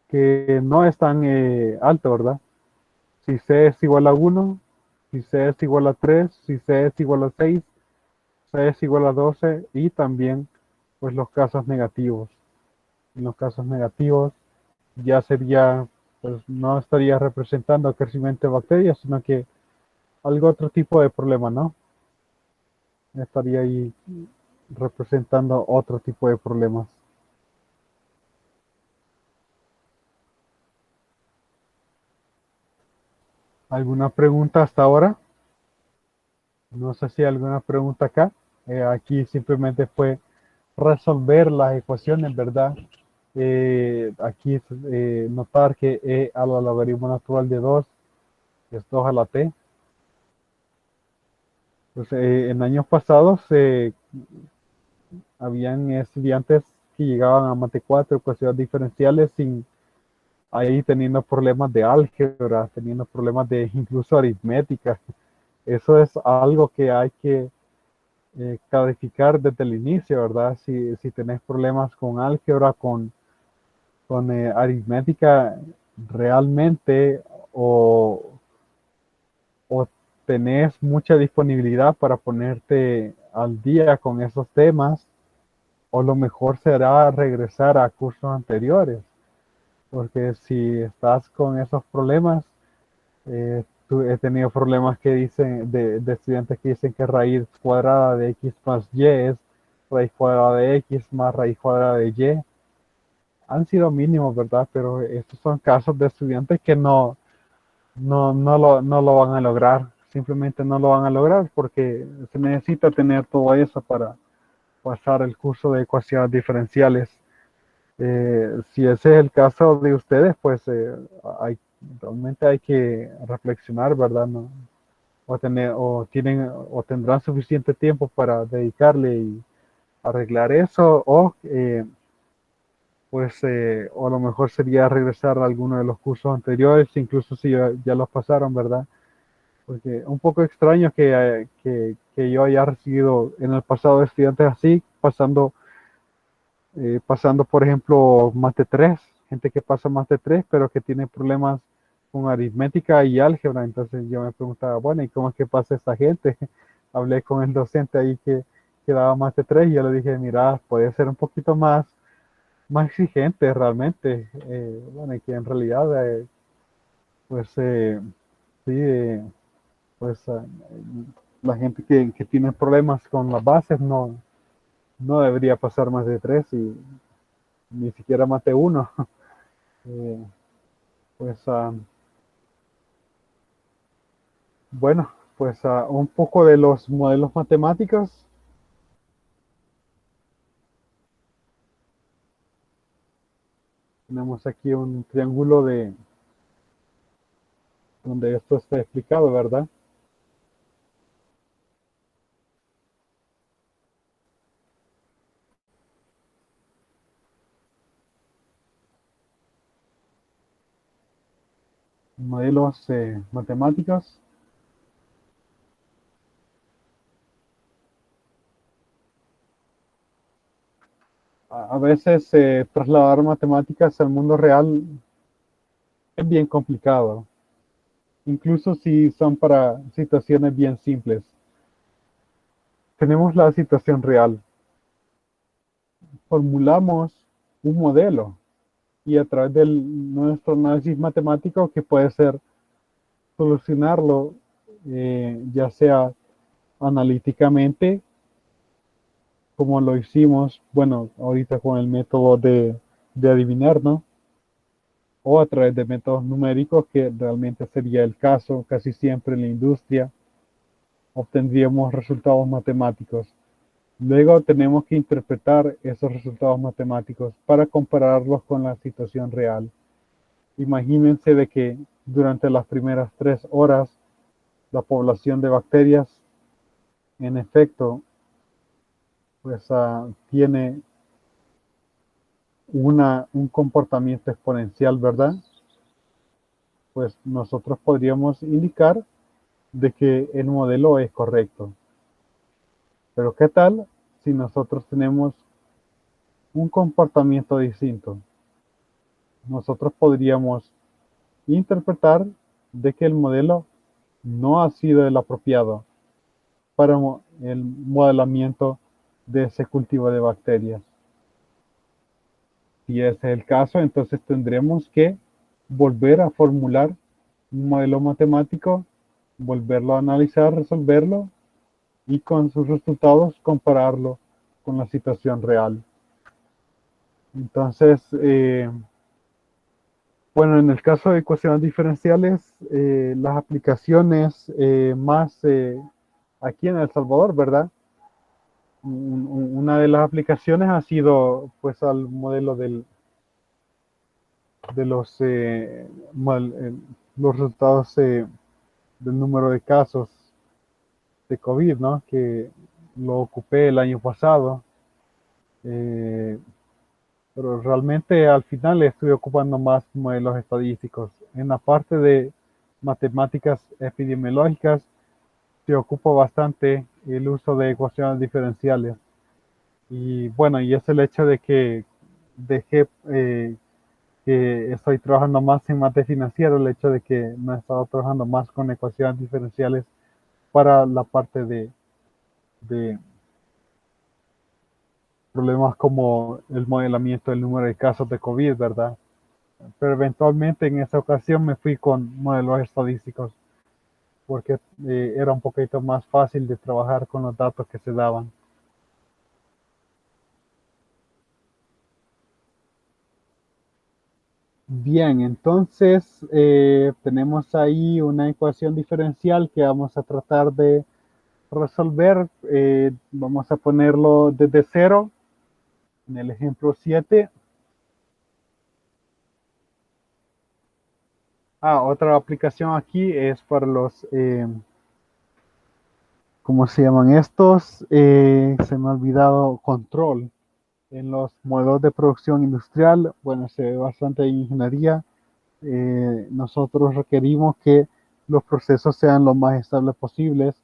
que no es tan alto, ¿verdad? Si C es igual a 1, si C es igual a 3, si C es igual a 6, C es igual a 12 y también pues los casos negativos. En los casos negativos ya sería, pues no estaría representando el crecimiento de bacterias, sino que algo otro tipo de problema, ¿no? Estaría ahí representando otro tipo de problemas. ¿Alguna pregunta hasta ahora? No sé si hay alguna pregunta acá. Aquí simplemente fue resolver las ecuaciones, ¿verdad? Aquí notar que E a la logaritmo natural de 2 es 2 a la t. Pues, en años pasados habían estudiantes que llegaban a Mate 4, ecuaciones diferenciales, sin ahí teniendo problemas de álgebra, teniendo problemas de incluso aritmética. Eso es algo que hay que clarificar desde el inicio, ¿verdad? Si tenés problemas con álgebra, con aritmética, realmente o, o tenés mucha disponibilidad para ponerte al día con esos temas, o lo mejor será regresar a cursos anteriores, porque si estás con esos problemas, he tenido problemas que dicen, de estudiantes que dicen que raíz cuadrada de x más y es raíz cuadrada de x más raíz cuadrada de y. Han sido mínimos, ¿verdad? Pero estos son casos de estudiantes que no lo van a lograr. Simplemente no lo van a lograr porque se necesita tener todo eso para pasar el curso de ecuaciones diferenciales. Si ese es el caso de ustedes, pues realmente hay que reflexionar, ¿verdad? ¿No? O tendrán suficiente tiempo para dedicarle y arreglar eso, o a lo mejor sería regresar a alguno de los cursos anteriores, incluso si ya los pasaron, ¿verdad? Porque un poco extraño que yo haya recibido en el pasado estudiantes así, pasando, por ejemplo, Mate 3, gente que pasa Mate 3, pero que tiene problemas con aritmética y álgebra. Entonces yo me preguntaba, bueno, ¿y cómo es que pasa esta gente? Hablé con el docente ahí que daba Mate 3 y yo le dije, mira, puede ser un poquito más exigente realmente. Bueno, y que en realidad, pues sí, pues la gente que tiene problemas con las bases no debería pasar más de 3 y ni siquiera mate 1. Eh, pues bueno, pues un poco de los modelos matemáticos. Tenemos aquí un triángulo donde esto está explicado, ¿verdad? Modelos matemáticos. A veces trasladar matemáticas al mundo real es bien complicado, incluso si son para situaciones bien simples. Tenemos la situación real, formulamos un modelo y a través de nuestro análisis matemático, que puede ser solucionarlo, ya sea analíticamente, como lo hicimos, bueno, ahorita con el método de adivinar, ¿no? O a través de métodos numéricos, que realmente sería el caso casi siempre en la industria, obtendríamos resultados matemáticos. Luego tenemos que interpretar esos resultados matemáticos para compararlos con la situación real. Imagínense de que durante las primeras 3 horas la población de bacterias, en efecto, pues tiene un comportamiento exponencial, ¿verdad? Pues nosotros podríamos indicar de que el modelo es correcto. Pero ¿qué tal si nosotros tenemos un comportamiento distinto? Nosotros podríamos interpretar de que el modelo no ha sido el apropiado para el modelamiento de ese cultivo de bacterias. Si ese es el caso, entonces tendremos que volver a formular un modelo matemático, volverlo a analizar, resolverlo y con sus resultados compararlo con la situación real. Entonces, bueno, en el caso de ecuaciones diferenciales, las aplicaciones más aquí en El Salvador, ¿verdad? Una de las aplicaciones ha sido pues al modelo de los resultados del número de casos de COVID, ¿no? Que lo ocupé el año pasado, eh, pero realmente al final estoy ocupando más modelos estadísticos. En la parte de matemáticas epidemiológicas se ocupa bastante el uso de ecuaciones diferenciales. Y bueno, y es el hecho de que dejé que estoy trabajando más en mate financiero, el hecho de que no he estado trabajando más con ecuaciones diferenciales para la parte de problemas como el modelamiento del número de casos de COVID, ¿verdad? Pero eventualmente en esa ocasión me fui con modelos estadísticos porque era un poquito más fácil de trabajar con los datos que se daban. Bien, entonces tenemos ahí una ecuación diferencial que vamos a tratar de resolver. Vamos a ponerlo desde cero en el ejemplo 7. Otra aplicación aquí es para los, ¿cómo se llaman estos? Se me ha olvidado control. En los modelos de producción industrial, bueno, se ve bastante en ingeniería. Nosotros requerimos que los procesos sean lo más estables posibles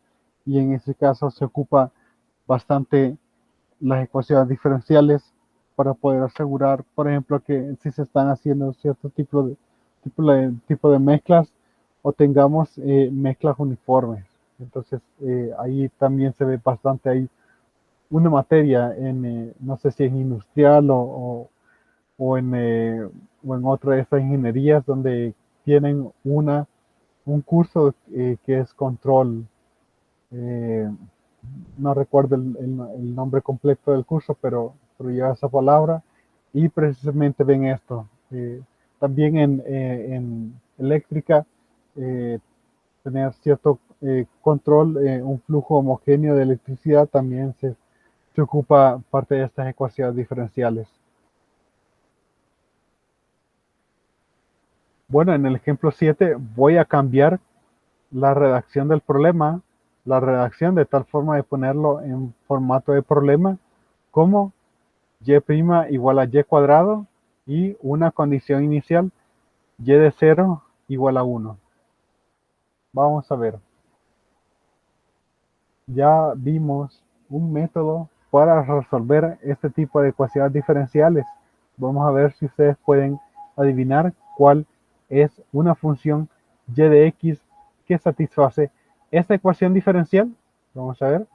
y en ese caso se ocupa bastante las ecuaciones diferenciales para poder asegurar, por ejemplo, que si se están haciendo cierto tipo de mezclas o tengamos mezclas uniformes. Entonces, ahí también se ve bastante ahí una materia en, no sé si es industrial o o en otra de estas ingenierías donde tienen un curso que es control. eh, no recuerdo el nombre completo del curso, pero lleva esa palabra y precisamente ven esto. También en eléctrica, eh, tener cierto control, un flujo homogéneo de electricidad también se ocupa parte de estas ecuaciones diferenciales. Bueno, en el ejemplo 7 voy a cambiar la redacción del problema, la redacción de tal forma de ponerlo en formato de problema como y' igual a y cuadrado y una condición inicial y de 0 igual a 1. Vamos a ver. Ya vimos un método para resolver este tipo de ecuaciones diferenciales. Vamos a ver si ustedes pueden adivinar cuál es una función y de x que satisface esta ecuación diferencial. Vamos a ver.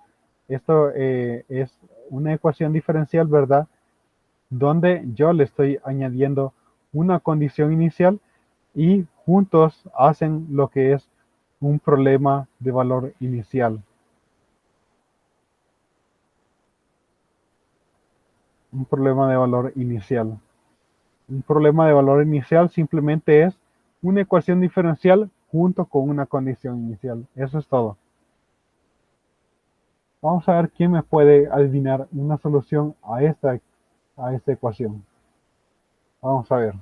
Esto es una ecuación diferencial, ¿verdad? Donde yo le estoy añadiendo una condición inicial y juntos hacen lo que es un problema de valor inicial. Un problema de valor inicial. Un problema de valor inicial simplemente es una ecuación diferencial junto con una condición inicial. Eso es todo. Vamos a ver quién me puede adivinar una solución a esta ecuación. Vamos a ver.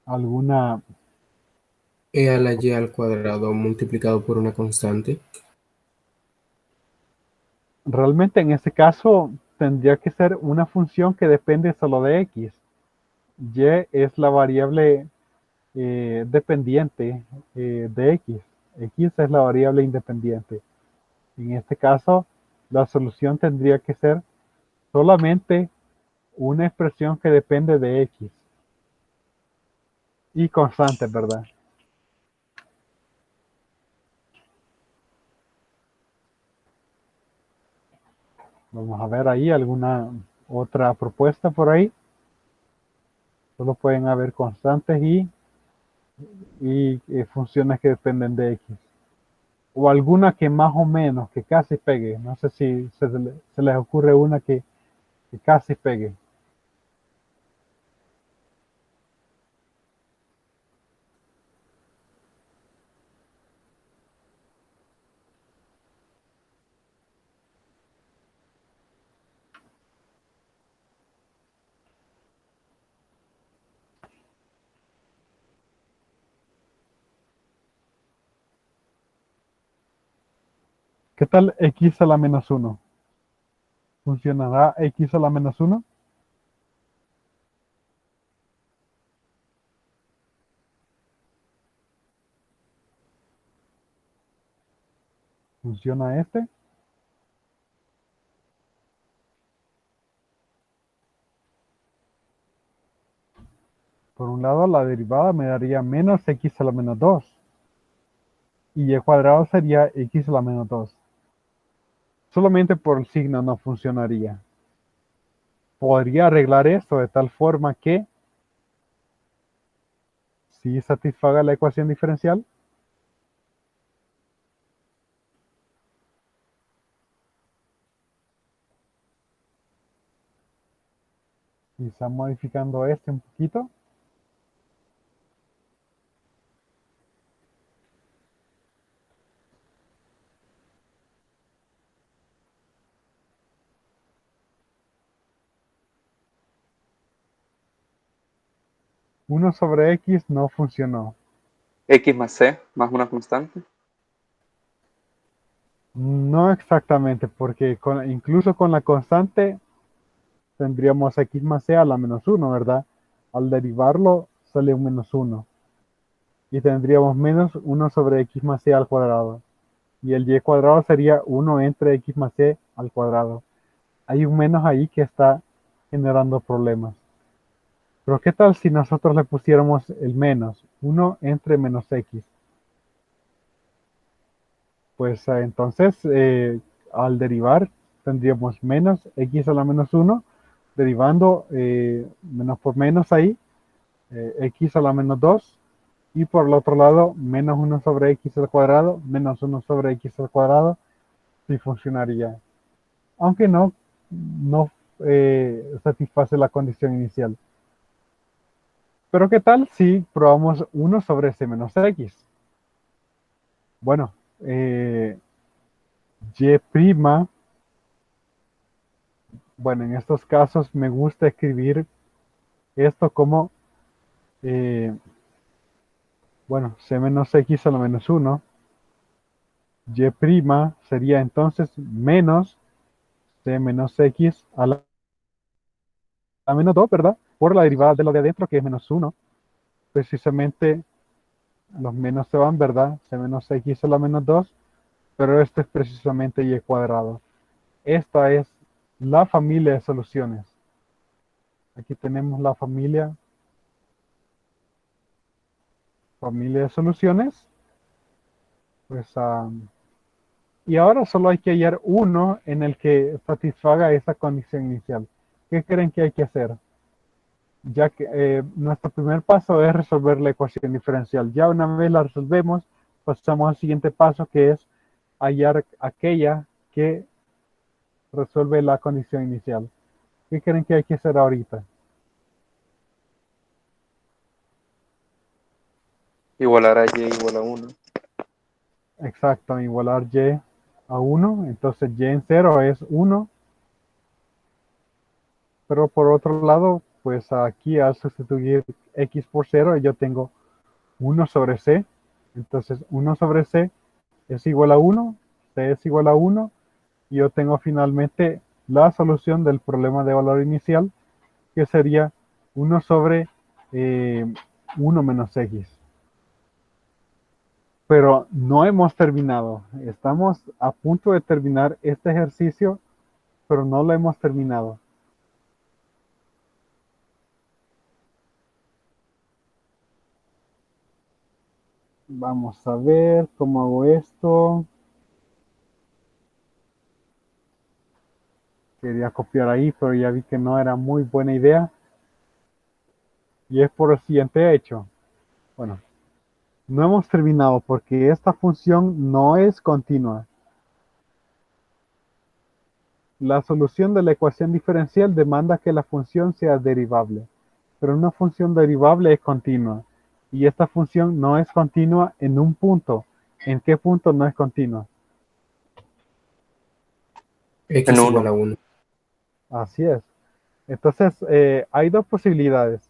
¿Alguna? E a la y al cuadrado multiplicado por una constante. Realmente en este caso tendría que ser una función que depende solo de x. Y es la variable dependiente de x. X es la variable independiente. En este caso, la solución tendría que ser solamente una expresión que depende de x y constante, ¿verdad? Vamos a ver ahí alguna otra propuesta por ahí. Solo pueden haber constantes y y funciones que dependen de X. O alguna que más o menos, que casi pegue. No sé si se les ocurre una que casi pegue. ¿Qué tal X a la menos uno? ¿Funcionará X a la menos uno? ¿Funciona este? Por un lado, la derivada me daría menos X a la menos 2. Y Y cuadrado sería X a la menos 2. Solamente por el signo no funcionaría. Podría arreglar esto de tal forma que si satisfaga la ecuación diferencial. Quizá modificando este un poquito. Uno sobre X no funcionó. X más C más una constante. No exactamente, porque incluso con la constante tendríamos X más C a la menos uno, ¿verdad? Al derivarlo sale un menos uno. Y tendríamos menos uno sobre X más C al cuadrado. Y el Y cuadrado sería 1 entre X más C al cuadrado. Hay un menos ahí que está generando problemas. Pero ¿qué tal si nosotros le pusiéramos el menos? 1 entre menos X. Pues entonces al derivar tendríamos menos X a la menos uno, derivando menos por menos ahí, X a la menos 2, y por el otro lado menos uno sobre X al cuadrado, menos uno sobre X al cuadrado, sí funcionaría. Aunque no satisface la condición inicial. Pero ¿qué tal si probamos 1 sobre C menos X? Bueno, Y prima, bueno, en estos casos me gusta escribir esto como, bueno, C menos X a la menos uno. Y prima sería entonces menos C menos X a menos 2, ¿verdad? Por la derivada de lo de adentro, que es menos uno. Precisamente los menos se van, ¿verdad? C menos X a la menos 2, pero esto es precisamente Y cuadrado. Esta es la familia de soluciones. Aquí tenemos la familia de soluciones. Pues, y ahora solo hay que hallar uno en el que satisfaga esa condición inicial. ¿Qué creen que hay que hacer? Ya que nuestro primer paso es resolver la ecuación diferencial. Ya una vez la resolvemos, pasamos al siguiente paso, que es hallar aquella que resuelve la condición inicial. ¿Qué creen que hay que hacer ahorita? Igualar a Y igual a 1. Exacto, igualar Y a 1. Entonces Y en 0 es 1. Pero por otro lado, pues aquí al sustituir X por 0, yo tengo 1 sobre C. Entonces 1 sobre C es igual a 1, C es igual a 1, y yo tengo finalmente la solución del problema de valor inicial, que sería 1 sobre 1 menos X. Pero no hemos terminado. Estamos a punto de terminar este ejercicio, pero no lo hemos terminado. Vamos a ver cómo hago esto. Quería copiar ahí, pero ya vi que no era muy buena idea. Y es por el siguiente hecho. Bueno, No hemos terminado porque esta función no es continua. La solución de la ecuación diferencial demanda que la función sea derivable, pero una función derivable es continua. Y esta función no es continua en un punto. ¿En qué punto no es continua? En X igual uno. a 1. Así es. Entonces, hay dos posibilidades.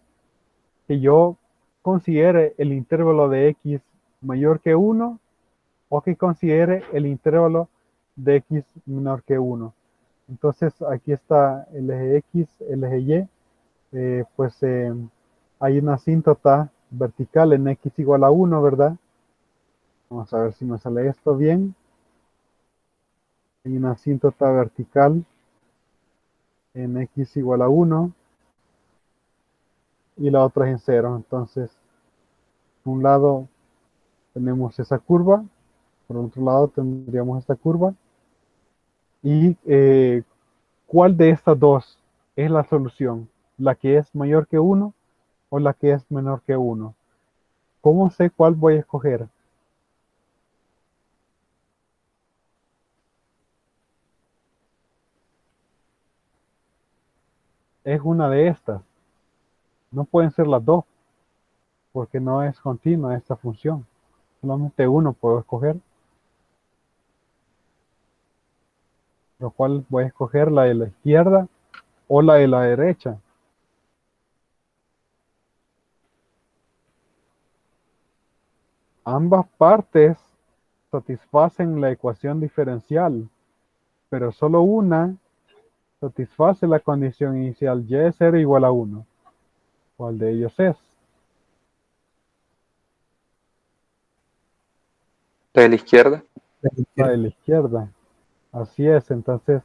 Que yo considere el intervalo de x mayor que 1 o que considere el intervalo de x menor que 1. Entonces, aquí está el eje x, el eje y. Hay una asíntota vertical en x igual a 1, ¿verdad? Vamos a ver si me sale esto bien. Hay una asíntota vertical en x igual a 1 y la otra es en 0. Entonces, por un lado tenemos esa curva, por otro lado tendríamos esta curva. ¿Y cuál de estas dos es la solución? ¿La que es mayor que 1 o la que es menor que 1? ¿Cómo sé cuál voy a escoger? Es una de estas. No pueden ser las dos, porque no es continua esta función. Solamente uno puedo escoger, lo cual voy a escoger la de la izquierda o la de la derecha. Ambas partes satisfacen la ecuación diferencial, pero solo una satisface la condición inicial y es 0 igual a 1. ¿Cuál de ellos es? La de la izquierda. La de la izquierda. Así es, entonces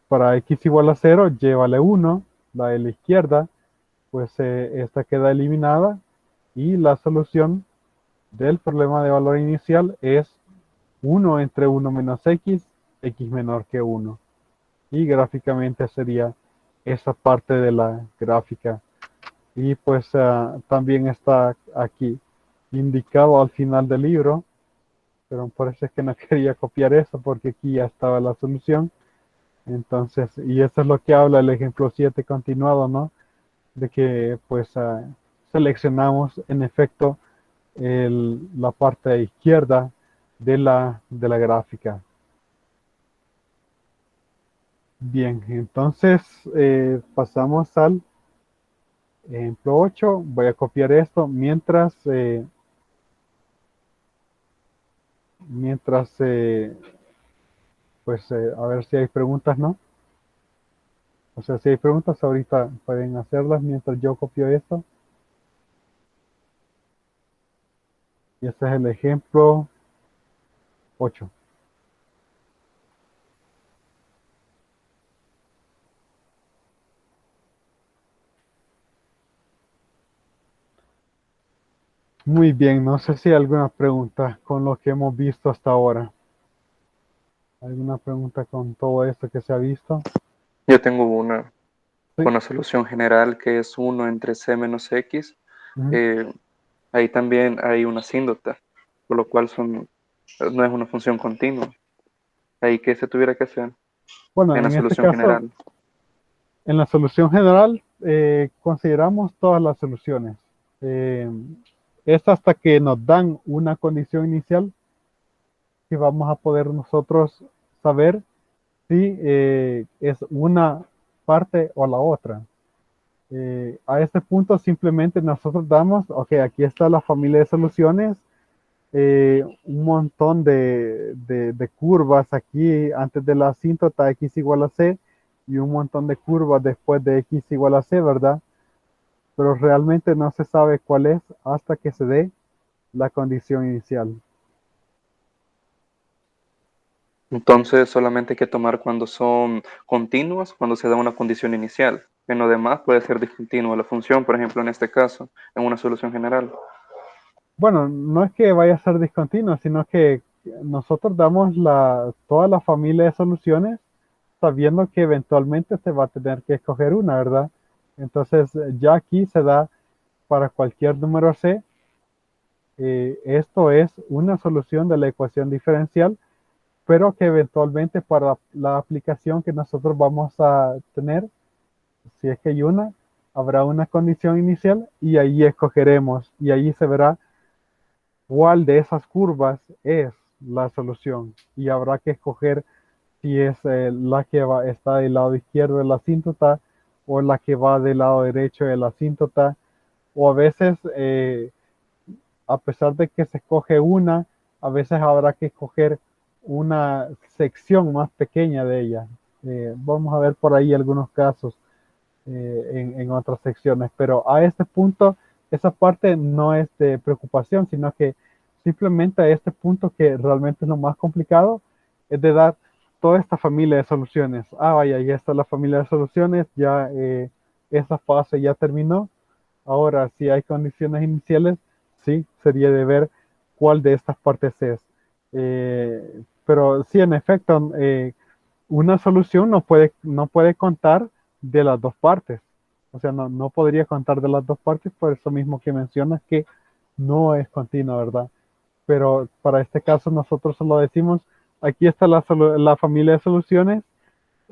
para x igual a 0, y vale 1, la de la izquierda, pues esta queda eliminada y la solución del problema de valor inicial es 1 entre 1 menos x, x menor que 1. Y gráficamente sería esa parte de la gráfica. Y pues también está aquí indicado al final del libro, pero por eso es que no quería copiar eso porque aquí ya estaba la solución. Entonces, y eso es lo que habla el ejemplo 7 continuado, ¿no? De que pues seleccionamos en efecto la parte izquierda de la gráfica. Bien, entonces pasamos al ejemplo 8. Voy a copiar esto mientras pues a ver si hay preguntas, ¿no? O sea, si hay preguntas ahorita pueden hacerlas mientras yo copio esto. Y este es el ejemplo 8. Muy bien, no sé si hay alguna pregunta con lo que hemos visto hasta ahora. ¿Alguna pregunta con todo esto que se ha visto? Yo tengo una Sí. con la solución general que es 1 entre c menos x. Ujú. Eh, ahí también hay una asíntota, por lo cual no es una función continua. Ahí, ¿qué se tuviera que hacer Bueno, en la en este solución caso, general? en la solución general, consideramos todas las soluciones. Eh, es hasta que nos dan una condición inicial que vamos a poder nosotros saber si es una parte o la otra. A este punto simplemente nosotros damos, ok, aquí está la familia de soluciones, un montón de curvas aquí antes de la asíntota x igual a c y un montón de curvas después de x igual a c, ¿verdad? Pero realmente no se sabe cuál es hasta que se dé la condición inicial. Entonces, solamente hay que tomar cuando son continuas, cuando se da una condición inicial. En lo demás puede ser discontinua la función, por ejemplo, en este caso, en una solución general. Bueno, no es que vaya a ser discontinuo, sino que nosotros damos toda la familia de soluciones sabiendo que eventualmente se va a tener que escoger una, ¿verdad? Entonces ya aquí se da para cualquier número C esto es una solución de la ecuación diferencial, pero que eventualmente para la aplicación que nosotros vamos a tener, si es que hay una, habrá una condición inicial y ahí escogeremos y ahí se verá cuál de esas curvas es la solución y habrá que escoger si es la que está del lado izquierdo de la asíntota o la que va del lado derecho de la asíntota, o a veces, a pesar de que se escoge una, a veces habrá que escoger una sección más pequeña de ella. Vamos a ver por ahí algunos casos en otras secciones, pero a este punto, esa parte no es de preocupación, sino que simplemente a este punto que realmente es lo más complicado, es de dar toda esta familia de soluciones. Ah, vaya, ya está la familia de soluciones, ya esa fase ya terminó. Ahora, si hay condiciones iniciales, sí, sería de ver cuál de estas partes es. Pero sí, en efecto, una solución no puede contar de las dos partes. O sea, no podría contar de las dos partes por eso mismo que mencionas que no es continua, ¿verdad? Pero para este caso nosotros solo decimos, aquí está la familia de soluciones,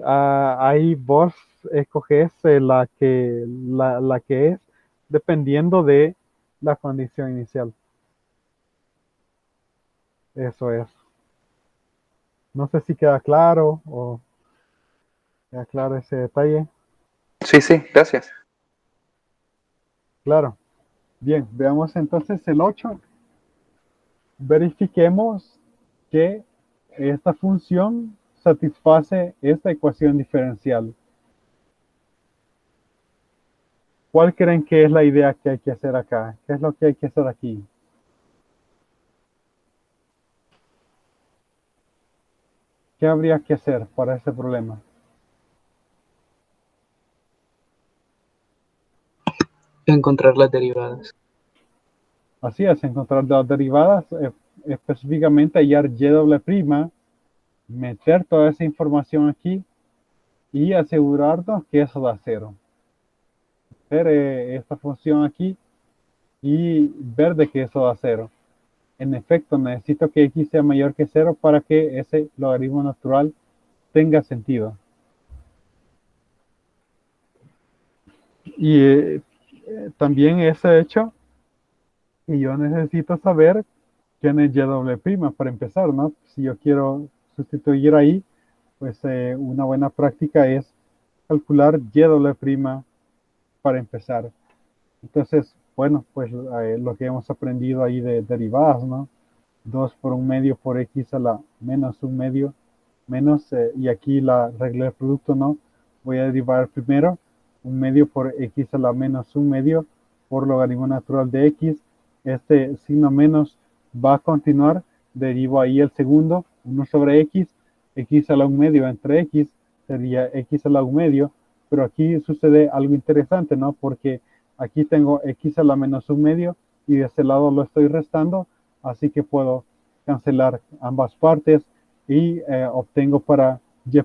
ahí vos escoges la que es dependiendo de la condición inicial. Eso es. No sé si queda claro o queda claro ese detalle. Sí, sí, gracias. Claro. Bien, veamos entonces el 8. Verifiquemos que esta función satisface esta ecuación diferencial. ¿Cuál creen que es la idea que hay que hacer acá? ¿Qué es lo que hay que hacer aquí? ¿Qué habría que hacer para ese problema? Encontrar las derivadas. Así es, encontrar las derivadas, específicamente hallar y', meter toda esa información aquí y asegurarnos que eso da cero. Hacer esta función aquí y ver de que eso da cero. En efecto, necesito que x sea mayor que cero para que ese logaritmo natural tenga sentido. Y también ese hecho, y yo necesito saber quién es y' para empezar, ¿no? Si yo quiero sustituir ahí, pues una buena práctica es calcular y' para empezar. Entonces, bueno, pues lo que hemos aprendido ahí de derivadas, ¿no? 2 por 1/2 por x a la menos 1/2 menos, y aquí la regla de producto, ¿no? Voy a derivar primero 1/2 por x a la menos 1/2 por logaritmo natural de x. Este signo menos va a continuar, derivo ahí el segundo, 1 sobre x a la 1/2 entre x sería x a la 1/2, pero aquí sucede algo interesante, ¿no? Porque aquí tengo x a la menos 1/2 y de este lado lo estoy restando, así que puedo cancelar ambas partes y obtengo para y'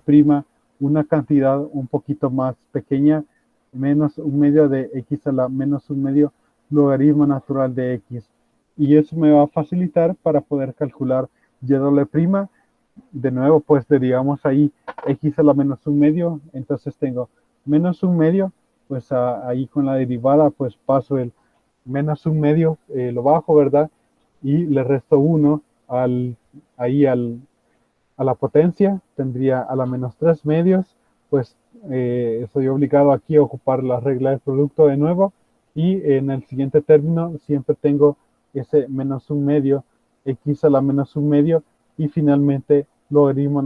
una cantidad un poquito más pequeña, menos 1/2 de x a la menos 1/2 logaritmo natural de x. Y eso me va a facilitar para poder calcular y'. De nuevo, pues derivamos ahí x a la menos 1/2, entonces tengo menos 1/2, pues ahí con la derivada pues paso el menos 1/2, lo bajo, ¿verdad? Y le resto 1 ahí a la potencia, tendría a la menos 3/2, pues estoy obligado aquí a ocupar la regla de producto de nuevo, y en el siguiente término siempre tengo ese menos 1/2, x a la menos 1/2, y finalmente logaritmo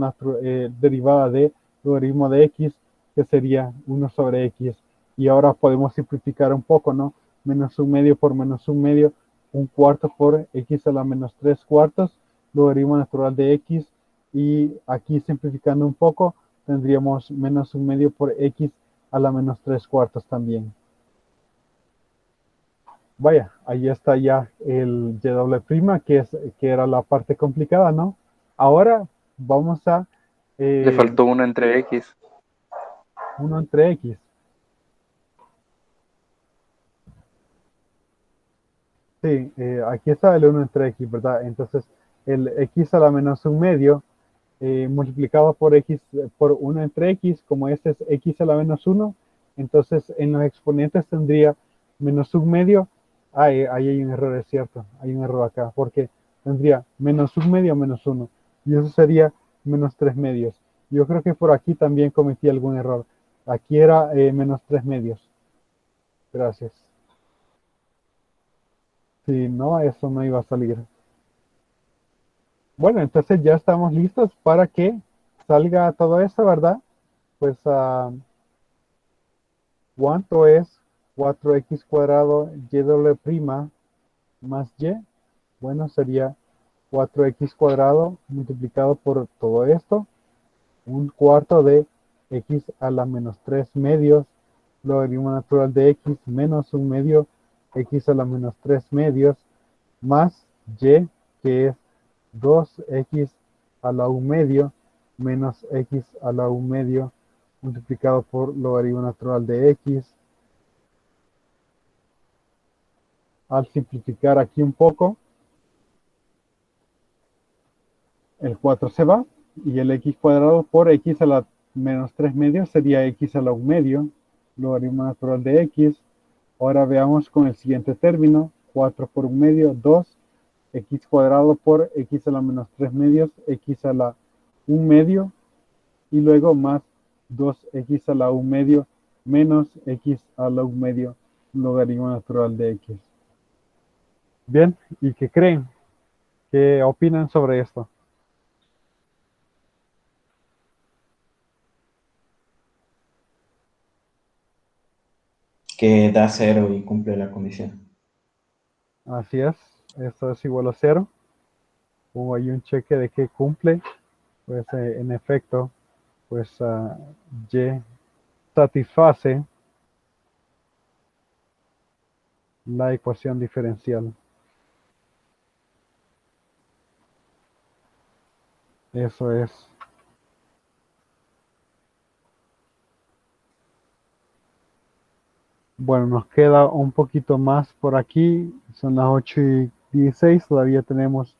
derivada de logaritmo de x, que sería 1 sobre x. Y ahora podemos simplificar un poco, ¿no? Menos 1/2 por menos 1/2, 1/4 por x a la menos 3/4, logaritmo natural de x, y aquí simplificando un poco, tendríamos menos 1/2 por x a la menos 3/4 también. Vaya, ahí está ya el y', que era la parte complicada, ¿no? Ahora vamos a... Le faltó uno entre x. Uno entre x. Sí, aquí está el 1 entre x, ¿verdad? Entonces, el x a la menos un medio multiplicado por x por 1 entre x, como este es x a la menos 1, entonces en los exponentes tendría menos un medio. Ahí hay un error, es cierto, hay un error acá, porque tendría menos un medio menos 1, y eso sería menos 3 medios. Yo creo que por aquí también cometí algún error. Aquí era menos 3 medios. Gracias. Si no, eso no iba a salir. Bueno, entonces ya estamos listos para que salga todo esto, ¿verdad? Pues, ¿cuánto es 4x cuadrado y doble prima más y? Bueno, sería 4x cuadrado multiplicado por todo esto, un cuarto de x a la menos 3 medios, logaritmo natural de x menos un medio, x a la menos 3 medios, más y, que es 2x a la 1 medio, menos x a la 1 medio, multiplicado por logaritmo natural de x. Al simplificar aquí un poco, el 4 se va, y el x cuadrado por x a la menos 3 medios sería x a la 1 medio, logaritmo natural de x. Ahora veamos con el siguiente término, 4 por 1 medio, 2, x cuadrado por x a la menos 3 medios, x a la 1 medio, y luego más 2x a la 1 medio menos x a la 1 medio, logaritmo natural de x. Bien, ¿y qué creen? ¿Qué opinan sobre esto? Que da 0 y cumple la condición. Así es, esto es igual a 0. Pongo ahí un cheque de que cumple, pues en efecto, pues y satisface la ecuación diferencial. Eso es. Bueno, nos queda un poquito más por aquí. Son las 8:16. Todavía tenemos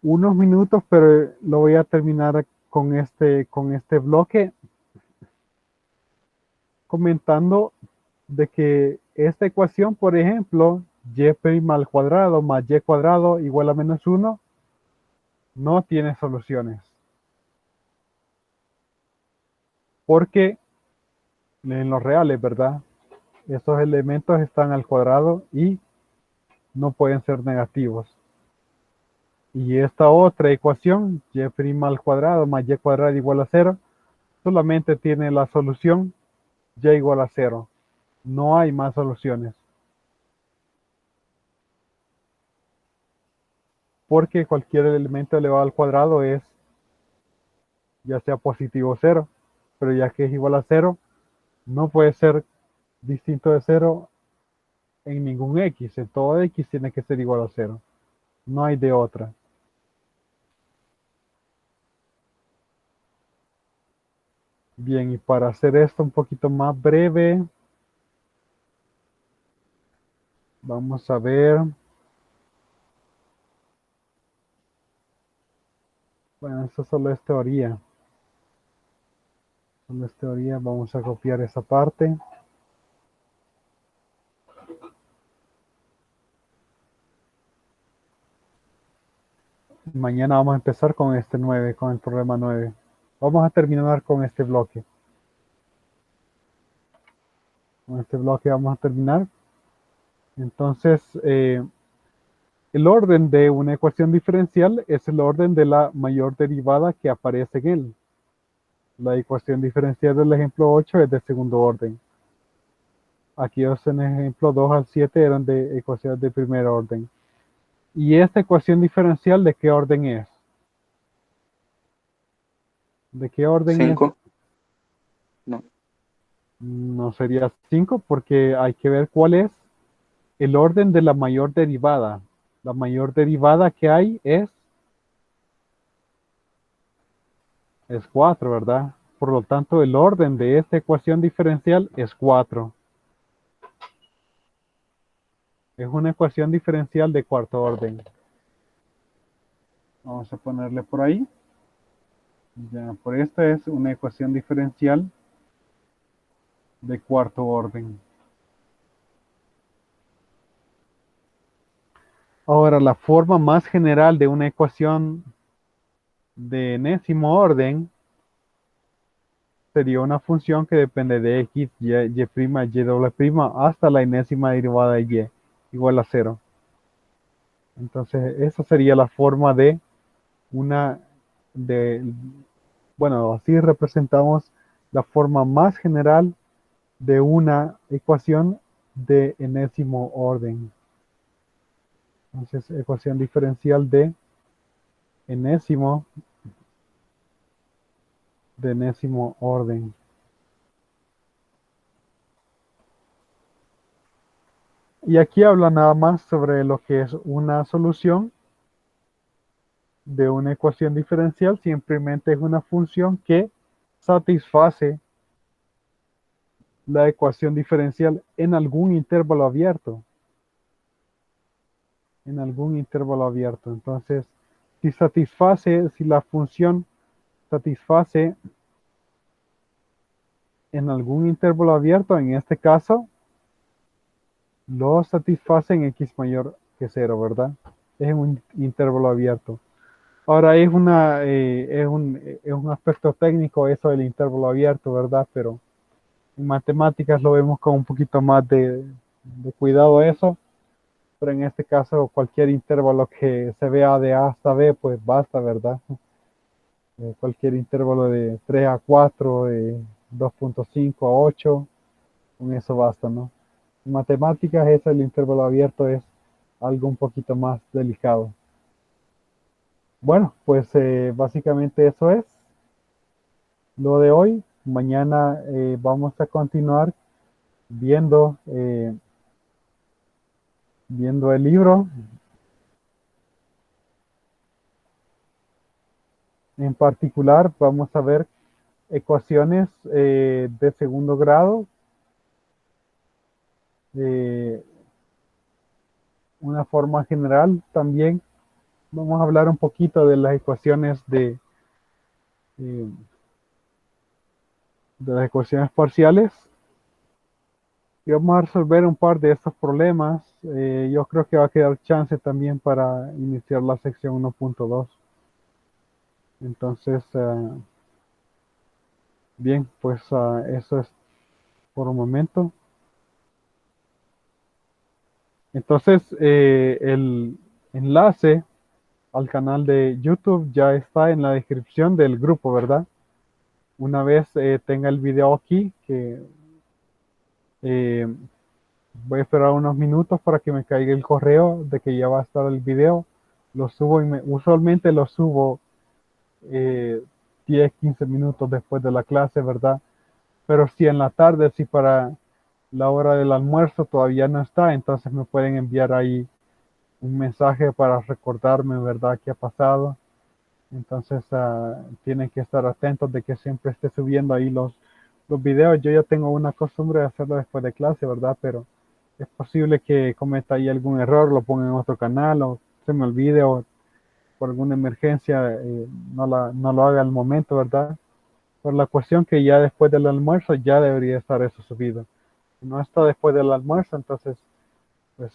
unos minutos, pero lo voy a terminar con este bloque comentando de que esta ecuación, por ejemplo, y' al cuadrado más y cuadrado igual a menos 1, no tiene soluciones. Porque en los reales, ¿verdad? Esos elementos están al cuadrado y no pueden ser negativos. Y esta otra ecuación, y' al cuadrado más y cuadrado igual a 0, solamente tiene la solución y igual a 0. No hay más soluciones. Porque cualquier elemento elevado al cuadrado es ya sea positivo o 0. Pero ya que es igual a 0, no puede ser distinto de 0 en ningún x. En todo x tiene que ser igual a 0. No hay de otra. Bien, y para hacer esto un poquito más breve, vamos a ver. Bueno, eso solo es teoría. Solo es teoría. Vamos a copiar esa parte. Mañana vamos a empezar con este 9, con el problema 9. Vamos a terminar con este bloque. Con este bloque vamos a terminar. Entonces, el orden de una ecuación diferencial es el orden de la mayor derivada que aparece en él. La ecuación diferencial del ejemplo 8 es de segundo orden. Aquí en el ejemplo 2 al 7 eran de ecuaciones de primer orden. ¿Y esta ecuación diferencial de qué orden es? ¿De qué orden es? 5. No. No sería 5 porque hay que ver cuál es el orden de la mayor derivada. La mayor derivada que hay es 4, ¿verdad? Por lo tanto, el orden de esta ecuación diferencial es 4. Es una ecuación diferencial de cuarto orden. Vamos a ponerle por ahí. Ya, por esta es una ecuación diferencial de cuarto orden. Ahora, la forma más general de una ecuación de enésimo orden sería una función que depende de x, y doble prima hasta la enésima derivada de y igual a 0. Entonces, esa sería la forma de bueno, así representamos la forma más general de una ecuación de enésimo orden. Entonces, ecuación diferencial de enésimo orden. Y aquí habla nada más sobre lo que es una solución de una ecuación diferencial. Simplemente es una función que satisface la ecuación diferencial en algún intervalo abierto. En algún intervalo abierto. Entonces, si la función satisface en algún intervalo abierto, en este caso, lo satisface en x mayor que 0, ¿verdad? Es un intervalo abierto. Ahora es un aspecto técnico eso del intervalo abierto, ¿verdad? Pero en matemáticas lo vemos con un poquito más de cuidado eso. Pero en este caso, cualquier intervalo que se vea de A hasta B, pues basta, ¿verdad? Cualquier intervalo de 3 a 4, de 2.5 a 8, con eso basta, ¿no? En matemáticas, el intervalo abierto es algo un poquito más delicado. Bueno, pues básicamente eso es lo de hoy. Mañana vamos a continuar viendo, viendo el libro. En particular, vamos a ver ecuaciones de segundo grado. Una forma general también. Vamos a hablar un poquito de las ecuaciones eh, de las ecuaciones parciales. Y vamos a resolver un par de estos problemas. Yo creo que va a quedar chance también para iniciar la sección 1.2. Entonces, bien, pues eso es por un momento. Entonces, el enlace al canal de YouTube ya está en la descripción del grupo, ¿verdad? Una vez tenga el video aquí, que voy a esperar unos minutos para que me caiga el correo de que ya va a estar el video. Lo subo usualmente lo subo 10, 15 minutos después de la clase, ¿verdad? Pero si en la tarde, si para la hora del almuerzo todavía no está, entonces me pueden enviar ahí un mensaje para recordarme, ¿verdad?, qué ha pasado. Entonces tienen que estar atentos de que siempre esté subiendo ahí los videos. Yo ya tengo una costumbre de hacerlo después de clase, ¿verdad? Pero es posible que cometa ahí algún error, lo ponga en otro canal o se me olvide o por alguna emergencia no lo haga al momento, ¿verdad? Por la cuestión que ya después del almuerzo ya debería estar eso subido. Si no está después del almuerzo, entonces pues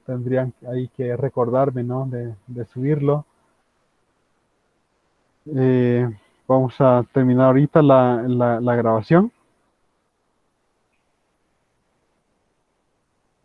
tendrían ahí que recordarme, ¿no? De subirlo. Vamos a terminar ahorita la grabación.